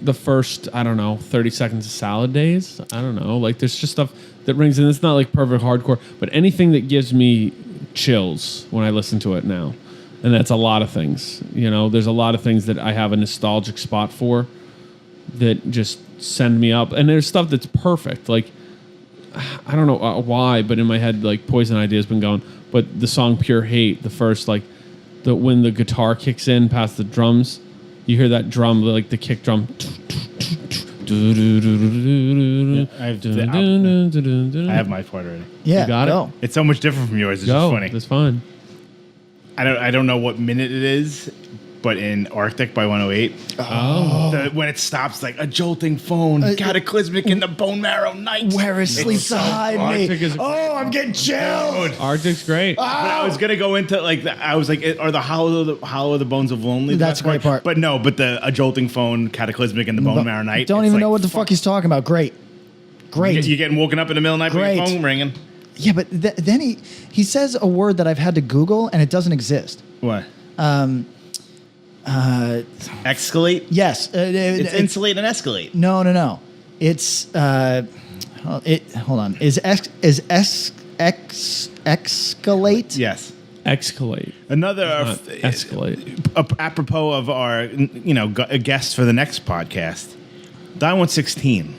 the first, I don't know, 30 seconds of Salad Days. I don't know. Like, there's just stuff that rings in. It's not like perfect hardcore, but anything that gives me chills when I listen to it now. And that's a lot of things. You know, there's a lot of things that I have a nostalgic spot for that just send me up. And there's stuff that's perfect. Like, I don't know why, but in my head, like, Poison Idea's been going. But the song Pure Hate, the first, like, when the guitar kicks in past the drums, you hear that drum, like the kick drum. I have my part already. Yeah. You got go. it? It's so much different from yours. It's Go. just funny. That's fine. I don't know what minute it is, but in Arctic by 108, when it stops, like a jolting phone, cataclysmic in the bone marrow night. Where is sleeps so behind Arctic me? is- Oh, I'm getting chilled. Arctic's great. But I was gonna go into like I was like, are the hollow of the bones of lonely? the That's best a great part. But no, but a jolting phone, cataclysmic in the bone marrow night. Don't it's even like, know what the fuck he's talking about. Great. Great. You're getting woken up in the middle of the night with your Great. phone ringing. Yeah, but then he says a word that I've had to Google and it doesn't exist. What? Escalate. Yes. It's insulate and escalate. No. It's hold on. Is escalate? Yes. Escalate. Another Not escalate. apropos of our guest for the next podcast, Die 116.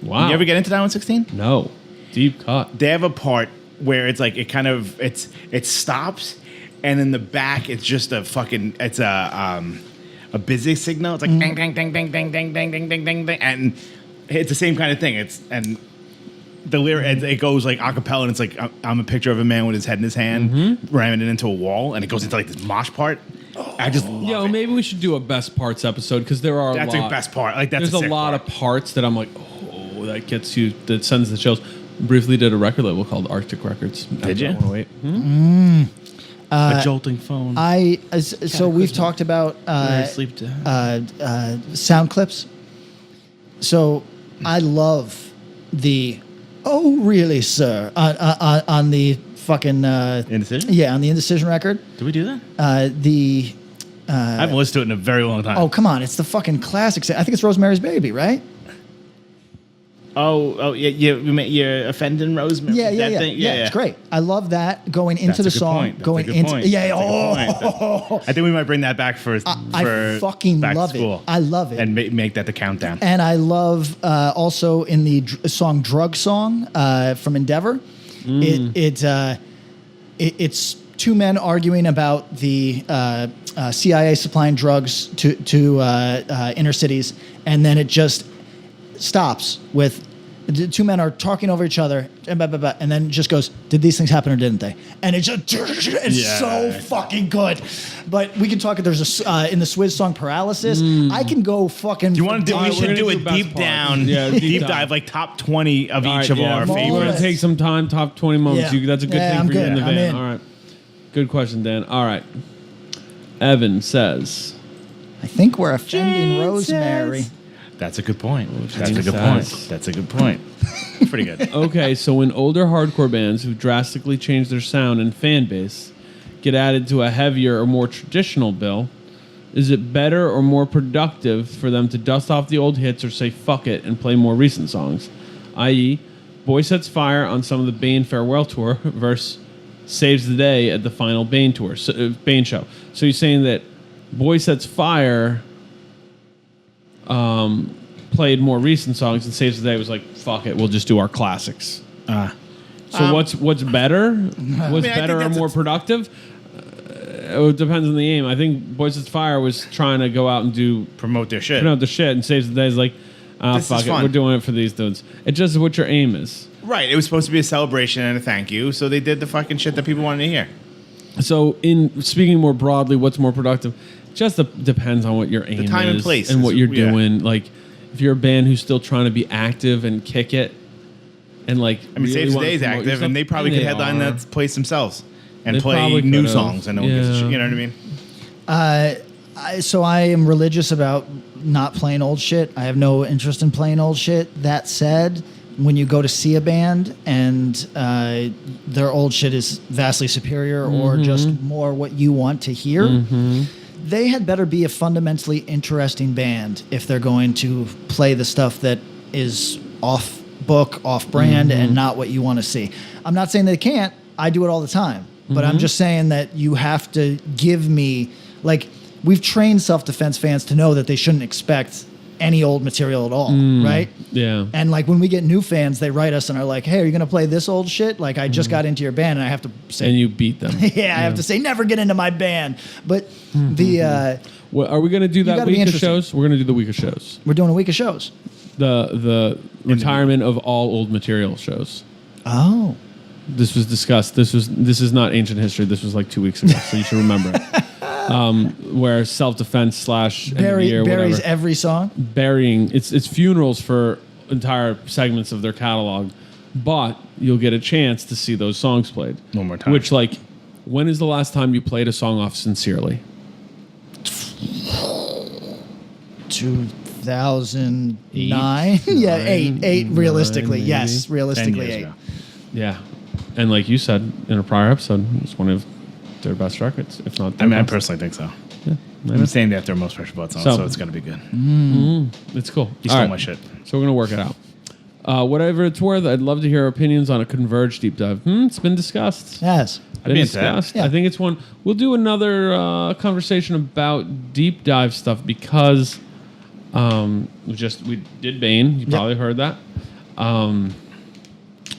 Wow. You ever get into Die 116? No. Deep cut. They have a part where it's like it stops, and in the back it's just a busy signal. It's like ding ding ding ding ding ding ding ding ding ding ding, and it's the same kind of thing. The lyric it goes like a cappella, and it's like I'm a picture of a man with his head in his hand, ramming it into a wall, and it goes into like this mosh part. I just love Yo, it. maybe we should do a best parts episode because there are That's a the lot. best part. Like that's There's a sick lot part. of parts that I'm like, oh, that gets you, that sends the chills. Briefly did a record label called Arctic Records. Did you? 108. A jolting phone. So we've talked about sleep to sound clips. So I love the "Oh really, sir" on the fucking Indecision? Yeah, on the Indecision record. Did we do that? I haven't listened to it in a very long time. Oh come on, it's the fucking classic. I think it's Rosemary's Baby, right? Oh, yeah, you're offending Rosemary. Yeah, that thing? It's great. I love that going into That's the a good song, point. That's going a good into point. yeah. That's a good Oh, point. I think we might bring that back for I fucking back love to school. it. I love it. And make that the countdown. And I love also in the song "Drug Song" from Endeavor. It's two men arguing about the CIA supplying drugs to inner cities, and then it just stops with the two men are talking over each other, and then it just goes, "Did these things happen or didn't they?" And it's so fucking good. But we can talk. There's in the Swizz song "Paralysis." I can go fucking. Do you want to do? All We right, we're should gonna do a do best deep parts. down, Yeah, deep dive, like top 20 of All each right, of yeah, our We're We're favorites. going to take some time, top 20 moments. Yeah. That's a good Yeah, thing I'm for you in good. the I'm van. in. All right. Good question, Dan. All right. Evan says, I think we're offending Rosemary. That's a good point. That's a Jesus. good point. That's a good point. Pretty good. okay, so when older hardcore bands who drastically change their sound and fan base get added to a heavier or more traditional bill, is it better or more productive for them to dust off the old hits or say fuck it and play more recent songs? I.e., Boy Sets Fire on some of the Bane farewell tour versus Saves the Day at the final Bane tour, Bane show. So you're saying that Boy Sets Fire played more recent songs and Saves the Day was like, fuck it, we'll just do our classics. So what's better? What's I better or think more productive? It depends on the aim. I think Boys It's Fire was trying to go out and do Promote their shit. the shit, and Saves the Day is like, This fuck is it, fun. we're doing it for these dudes. It's just what your aim is. Right. It was supposed to be a celebration and a thank you, so they did the fucking shit that people wanted to hear. So, in speaking more broadly, what's more productive? Just depends on what your aim is, time and place and what is- you're yeah. doing. Like, if you're a band who's still trying to be active and kick it, and like, I mean, really Saves wanna Day's promote active, yourself, and they probably could headline are. that place themselves and They play probably new could've. songs, and no one gives a Yeah. shit. You know what I mean? So I am religious about not playing old shit. I have no interest in playing old shit. That said, when you go to see a band and their old shit is vastly superior or just more what you want to hear, they had better be a fundamentally interesting band if they're going to play the stuff that is off book, off brand, and not what you want to see. I'm not saying they can't. I do it all the time. But I'm just saying that you have to give me, like, we've trained self-defense fans to know that they shouldn't expect any old material at all, right? Yeah. And like when we get new fans, they write us and are like, "Hey, are you gonna play this old shit?" Like I just got into your band, and I have to say, And you beat them. yeah, I have to say, never get into my band. But the Well, are we going to do that gotta be week of interesting. shows? We're going to do the week of shows. we're doing a week of shows. The retirement of all old material shows. Oh, This was discussed. This is not ancient history. This was like 2 weeks ago, so you should remember it. Where self-defense / end of the year, buries whatever, every song. burying it's funerals for entire segments of their catalog, but you'll get a chance to see those songs played One more time. Which, like, when is the last time you played a song off Sincerely? 2009. Yeah, eight. Realistically, maybe. yes, 10 realistically years 8. ago. Yeah, and like you said in a prior episode, it's one of their best records, if not. I Their mean, I best. personally think so. Yeah, I'm saying that their most precious blood song, So- so it's going to be good. it's cool. You All stole right. my shit. So we're gonna work it out. Whatever it's worth, I'd love to hear opinions on a Converge deep dive. It's been discussed. Yes. Been be into that. discussed. Yeah. I think it's one. We'll do another conversation about deep dive stuff because we did Bane. You probably heard that.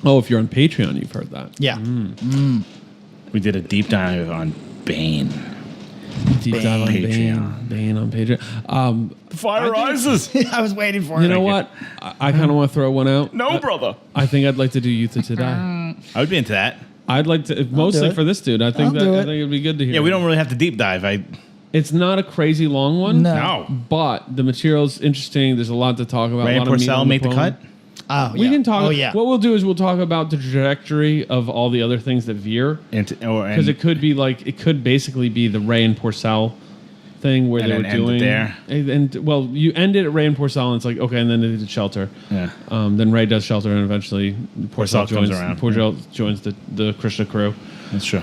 If you're on Patreon, you've heard that. Yeah. We did a deep dive on Bane. Deep dive on Patreon. Bane on Patreon. Fire rises. I was waiting for it. You know what? I kind of want to throw one out. No, brother. I think I'd like to do Youth of Today. I would be into that. I'd like to mostly it. for this dude. I think I'll do I it. think it'd be good to hear. Yeah, we don't really have to deep dive. It's not a crazy long one. No. But the material's interesting. There's a lot to talk about. Ray a and lot of meat Porcel on made the bone. cut. Oh, We yeah. can talk. Oh, yeah. What we'll do is we'll talk about the trajectory of all the other things that veer, because it could be like it could basically be the Ray and Porcel thing where And they were then end it doing there. And well, you ended at Ray and Porcel, and it's like okay, and then they did Shelter. Yeah. Then Ray does Shelter, and eventually Porcel comes joins. around. Porcel joins the Krishna crew. That's true.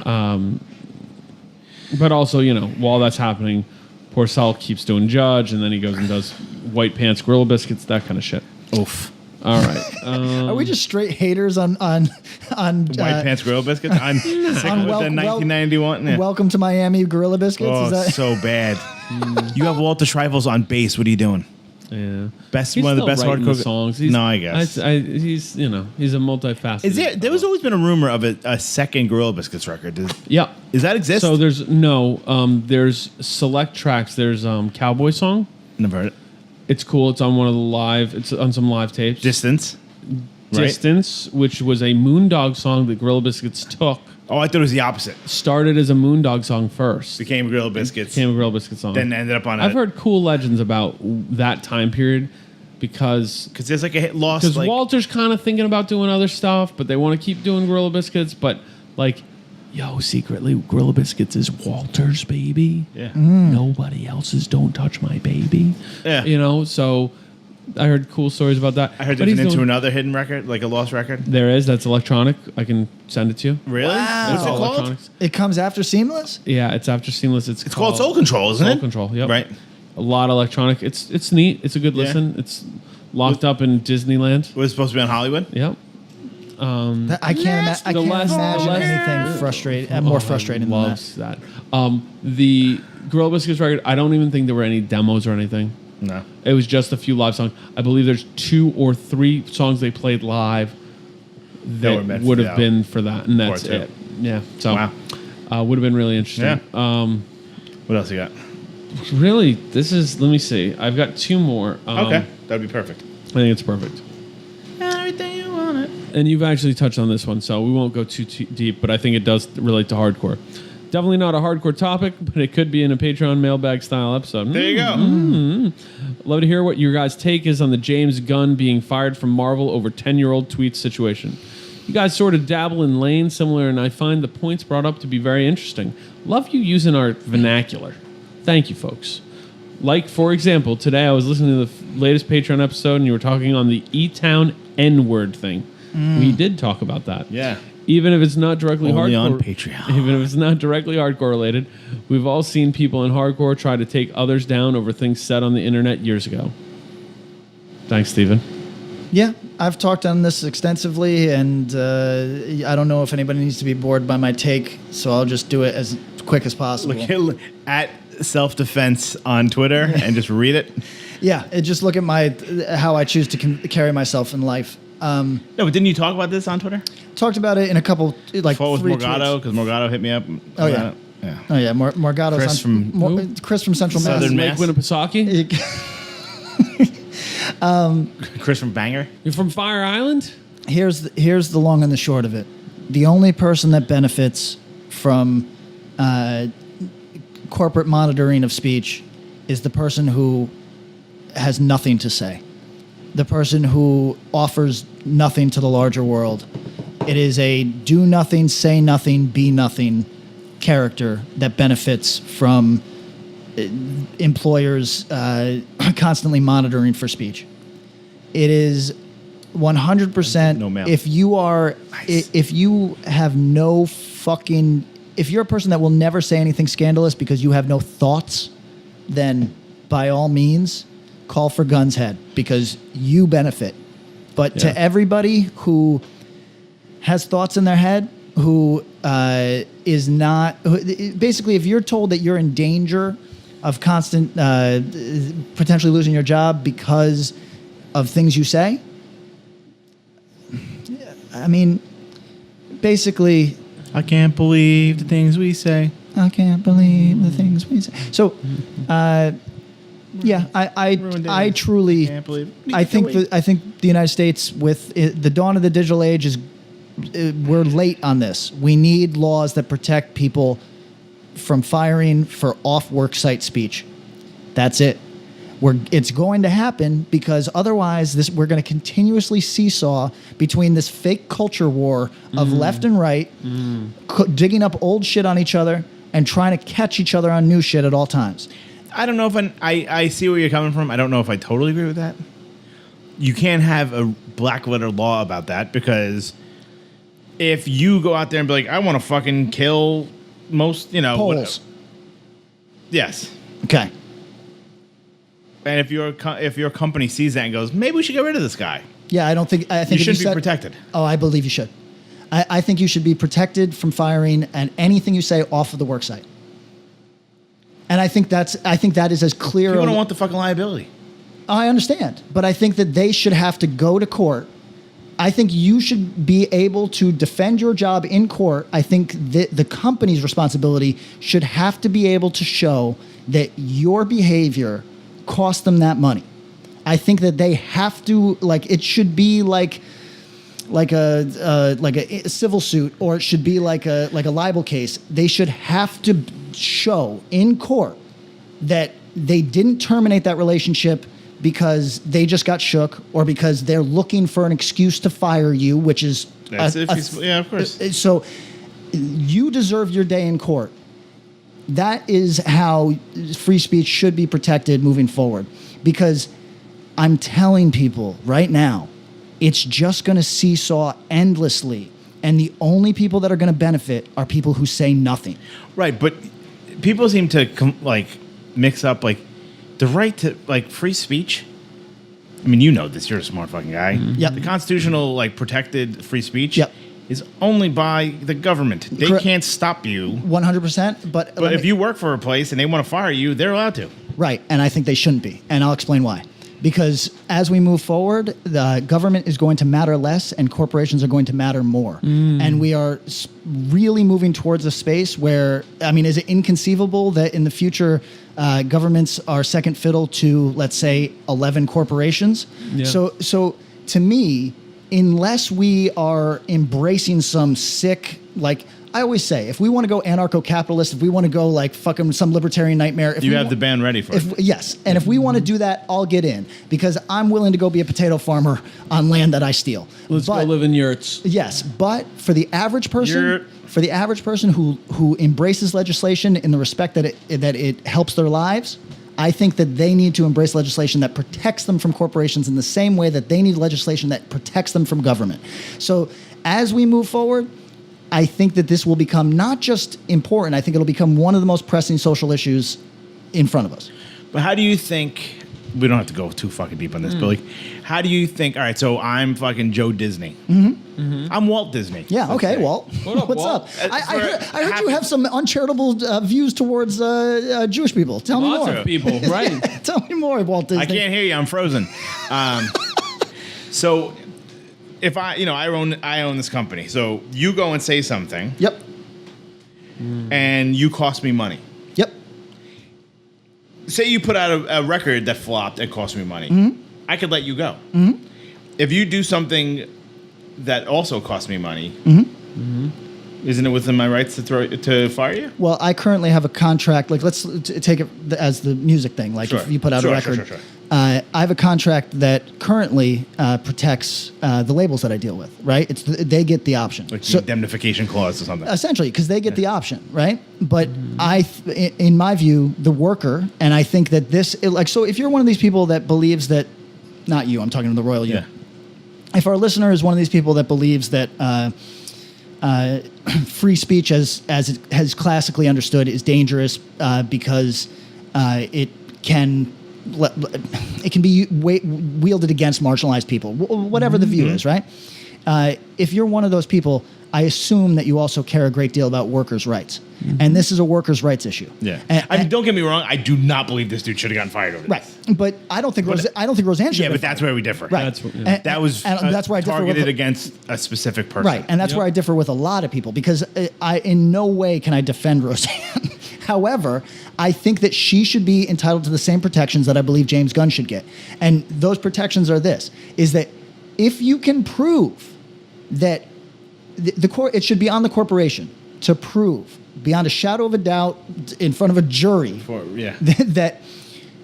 But also, while that's happening, Porcel keeps doing Judge, and then he goes and does White Pants, Gorilla Biscuits, that kind of shit. Oof. All right. Are we just straight haters on White Pants Grill Biscuits. I'm sick On with the 1991. Yeah. Welcome to Miami Gorilla Biscuits? Oh, Is that so bad. You have Walter Shrivels on bass. What are you doing? Yeah. Best He's one of the still best writing hardcore the songs. No, I guess. He's he's a multifaceted. There was always been a rumor of a second Gorilla Biscuits record. Yeah. Does that exist? So there's there's select tracks. There's Cowboy Song. Never heard it. It's cool. It's on one of the live. It's on some live tapes. Distance. Right? Distance, which was a Moondog song that Gorilla Biscuits took. Oh, I thought it was the opposite. Started as a Moondog song first. Became Gorilla Biscuits. Became a Gorilla Biscuits song. Then ended up on I've heard cool legends about that time period because there's like a hit lost. because Like, Walter's kind of thinking about doing other stuff, but they want to keep doing Gorilla Biscuits. But like, secretly, Gorilla Biscuits is Walter's baby. yeah. Nobody else's. Don't touch my baby. Yeah. So I heard cool stories about that. I heard But there's he's into doing- another hidden record, like a lost record. There is. That's electronic. I can send it to you. Really? Wow. What's it all called? electronics. it comes after Seamless? Yeah, it's after Seamless. It's It's called Soul Control, isn't it? Soul Control. Yep. Right. A lot of electronic. It's neat. It's a good Yeah. listen. It's locked up in Disneyland. Was it supposed to be on Hollywood? Yep. I can't, the less- imagine the less- anything frustrating, more frustrating than that. Loves that. The Gorilla Biscuits record. I don't even think there were any demos or anything. No. It was just a few live songs. I believe there's 2 or 3 songs they played live That were that meant would for have that. been for that, and that's Or two. it. Yeah. So Wow. would have been really interesting. Yeah. What else you got? Really, this is. Let me see. I've got 2 more. Okay, that'd be perfect. I think it's perfect. Everything you want it. And you've actually touched on this one, so we won't go too deep, but I think it does relate to hardcore. Definitely not a hardcore topic, but it could be in a Patreon mailbag style episode. There you go. Love to hear what your guys' take is on the James Gunn being fired from Marvel over 10-year-old tweets situation. You guys sort of dabble in lanes similar, and I find the points brought up to be very interesting. Love you using our vernacular. Thank you, folks. Like, for example, today I was listening to the latest Patreon episode, and you were talking on the E-Town N-word thing. We did talk about that. Yeah. Even if it's not directly Only hardcore, on Patreon. even if it's not directly hardcore related, we've all seen people in hardcore try to take others down over things said on the internet years ago. Thanks, Steven. Yeah, I've talked on this extensively, and I don't know if anybody needs to be bored by my take, so I'll just do it as quick as possible. Look at self-defense on Twitter and just read it. Yeah, just look at how I choose to carry myself in life. No, but didn't you talk about this on Twitter? Talked about it in a couple, like Before it was 3 Morgado, tweets. because Morgado hit me up. Oh, yeah. about it. Yeah. Oh yeah, Morgado's Chris from- Chris from Central Mass. Southern Mike Mass. Winnipesaukee? Chris from Banger. You're from Fire Island? Here's the long and the short of it. The only person that benefits from corporate monitoring of speech is the person who has nothing to say. The person who offers nothing to the larger world. It is a do nothing, say nothing, be nothing character that benefits from employers constantly monitoring for speech. It is 100%. No mail. If you are, if you have no fucking, if you're a person that will never say anything scandalous because you have no thoughts, then by all means, call for Gunn's head because you benefit. But Yeah. to everybody who has thoughts in their head, who is not, basically, if you're told that you're in danger of constant, potentially losing your job because of things you say, I mean, basically, I can't believe the things we say. I can't believe the things we say. So, yeah, I truly, Can't believe. I think the United States with the dawn of the digital age is we're late on this. We need laws that protect people from firing for off work site speech. That's it. It's going to happen because otherwise we're going to continuously seesaw between this fake culture war of left and right, digging up old shit on each other and trying to catch each other on new shit at all times. I don't know if I see where you're coming from. I don't know if I totally agree with that. You can't have a black letter law about that because if you go out there and be like, I want to fucking kill most, Polls. Yes. Okay. And if your company sees that and goes, maybe we should get rid of this guy, Yeah, I think you if should be said- protected. Oh, I believe you should. I think you should be protected from firing and anything you say off of the work site. And I think that is as clear. People don't want the fucking liability. I understand, but I think that they should have to go to court. I think you should be able to defend your job in court. I think that the company's responsibility should have to be able to show that your behavior cost them that money. I think that they have to, like, it should be like a civil suit, or it should be like a libel case. They should have to show in court that they didn't terminate that relationship because they just got shook or because they're looking for an excuse to fire you, which is Yeah, of course. So you deserve your day in court. That is how free speech should be protected moving forward. Because I'm telling people right now, it's just going to seesaw endlessly. And the only people that are going to benefit are people who say nothing. Right, but people seem to mix up the right to free speech. I mean, you know this. You're a smart fucking guy. Yep. The constitutional protected free speech Yep. is only by the government. They Correct. can't stop you. 100%. But If you work for a place and they want to fire you, they're allowed to. Right, and I think they shouldn't be, and I'll explain why. Because as we move forward, the government is going to matter less and corporations are going to matter more. And we are really moving towards a space where, I mean, is it inconceivable that in the future governments are second fiddle to, let's say, 11 corporations? Yeah. So to me, unless we are embracing some sick, like I always say, if we want to go anarcho-capitalist, if we want to go like fucking some libertarian nightmare, if You have the band ready for it. Yes, and if we want to do that, I'll get in because I'm willing to go be a potato farmer on land that I steal. Let's go live in yurts. Yes, but for the average person, who embraces legislation in the respect that it helps their lives, I think that they need to embrace legislation that protects them from corporations in the same way that they need legislation that protects them from government. So as we move forward, I think that this will become not just important, I think it'll become one of the most pressing social issues in front of us. But how do you think, we don't have to go too fucking deep on this, but like, how do you think, all right, so I'm fucking Joe Disney. I'm Walt Disney. Yeah, okay, say. Walt. What's Walt? up? I heard you have some uncharitable views towards Jewish people. Tell me Lots more. of people, right? Tell me more, Walt Disney. I can't hear you, I'm frozen. So if I own this company. So you go and say something. Yep. And you cost me money. Yep. Say you put out a record that flopped and cost me money. I could let you go. If you do something that also costs me money, isn't it within my rights to fire you? Well, I currently have a contract. Like, let's take it as the music thing. Like, Sure. if you put out a record, Sure. I have a contract that currently protects the labels that I deal with. Right? They get the option. Like the indemnification clause or something. Essentially, because they get the option, right? But in my view, the worker, and I think that so if you're one of these people that believes that, not you, I'm talking to the royal you. Yeah. If our listener is one of these people that believes that free speech, as it has classically understood, is dangerous because it can be wielded against marginalized people, whatever the view is, right? If you're one of those people, I assume that you also care a great deal about workers' rights. And this is a workers' rights issue. Yeah. And Don't get me wrong. I do not believe this dude should have gotten fired over this. right. But I don't think Roseanne should. Yeah, but that's where we differ. Right. That was and that's where I differ targeted with, against a specific person. right, and that's where I differ with a lot of people because I in no way can I defend Roseanne. However, I think that she should be entitled to the same protections that I believe James Gunn should get, and those protections are is that if you can prove that it should be on the corporation to prove beyond a shadow of a doubt in front of a jury that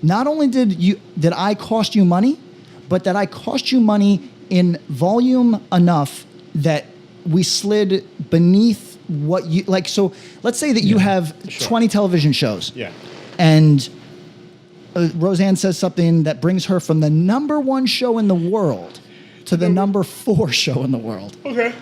not only did I cost you money, but that I cost you money in volume enough that we slid beneath what you like. So let's say that you have 20 television shows. Yeah. And Roseanne says something that brings her from the #1 show in the world to the #4 show in the world. Okay.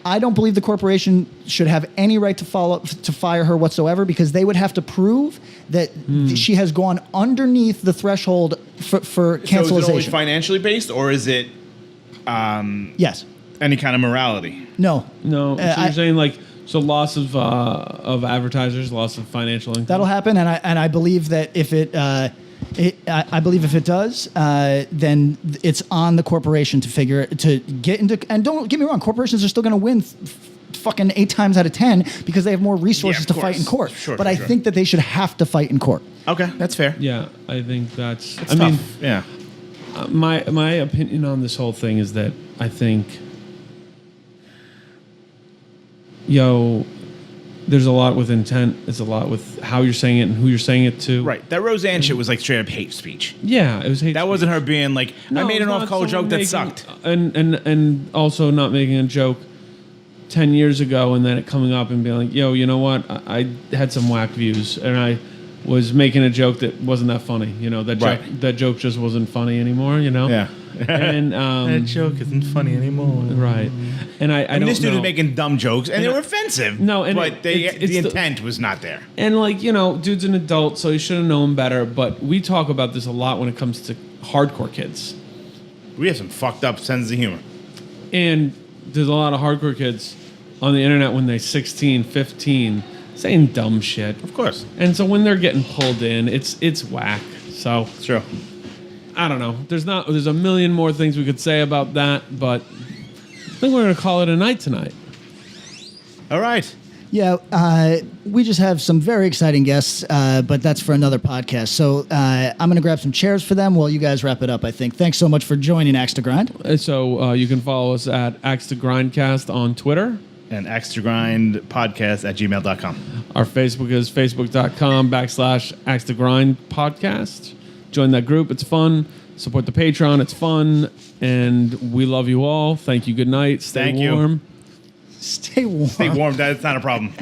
I don't believe the corporation should have any right to fire her whatsoever because they would have to prove that she has gone underneath the threshold for cancelization. So is it only financially based, or is it yes, any kind of morality? no. So you're saying like loss of advertisers, loss of financial income. That'll happen, and I believe that if I believe if it does, then it's on the corporation to get into. And don't get me wrong, corporations are still going to win fucking 8 times out of 10 because they have more resources to fight in court. But I think that they should have to fight in court. Okay, that's fair. Yeah, I think that's. I mean, yeah. My opinion on this whole thing is that I think, there's a lot with intent. It's a lot with how you're saying it and who you're saying it to. Right. That Roseanne shit was like straight up hate speech. Yeah, it was hate. That wasn't her being like, I made an off-color joke that sucked. And also not making a joke 10 years ago and then it coming up and being like, you know what? I had some whack views and I was making a joke that wasn't that funny. That joke just wasn't funny anymore, Yeah. And that joke isn't funny anymore. Right. And I don't this dude know. was making dumb jokes and they were offensive. No, and but the intent was not there. And dude's an adult, so he should have known better. But we talk about this a lot when it comes to hardcore kids. We have some fucked up sense of humor. And there's a lot of hardcore kids on the internet when they're 16, 15, saying dumb shit. Of course. And so when they're getting pulled in, it's whack. So It's true. I don't know. There's a million more things we could say about that, but I think we're gonna call it a night tonight. All right. Yeah, we just have some very exciting guests, but that's for another podcast. So I'm going to grab some chairs for them while you guys wrap it up, I think. Thanks so much for joining Axe to Grind. So you can follow us at Axe to Grindcast on Twitter. And Axe to Grind podcast at gmail.com. Our Facebook is facebook.com/Axe to Grind podcast. Join that group. It's fun. Support the Patreon. It's fun. And we love you all. Thank you. Good night. Stay Thank you. warm. Stay warm. Stay warm. That's not a problem.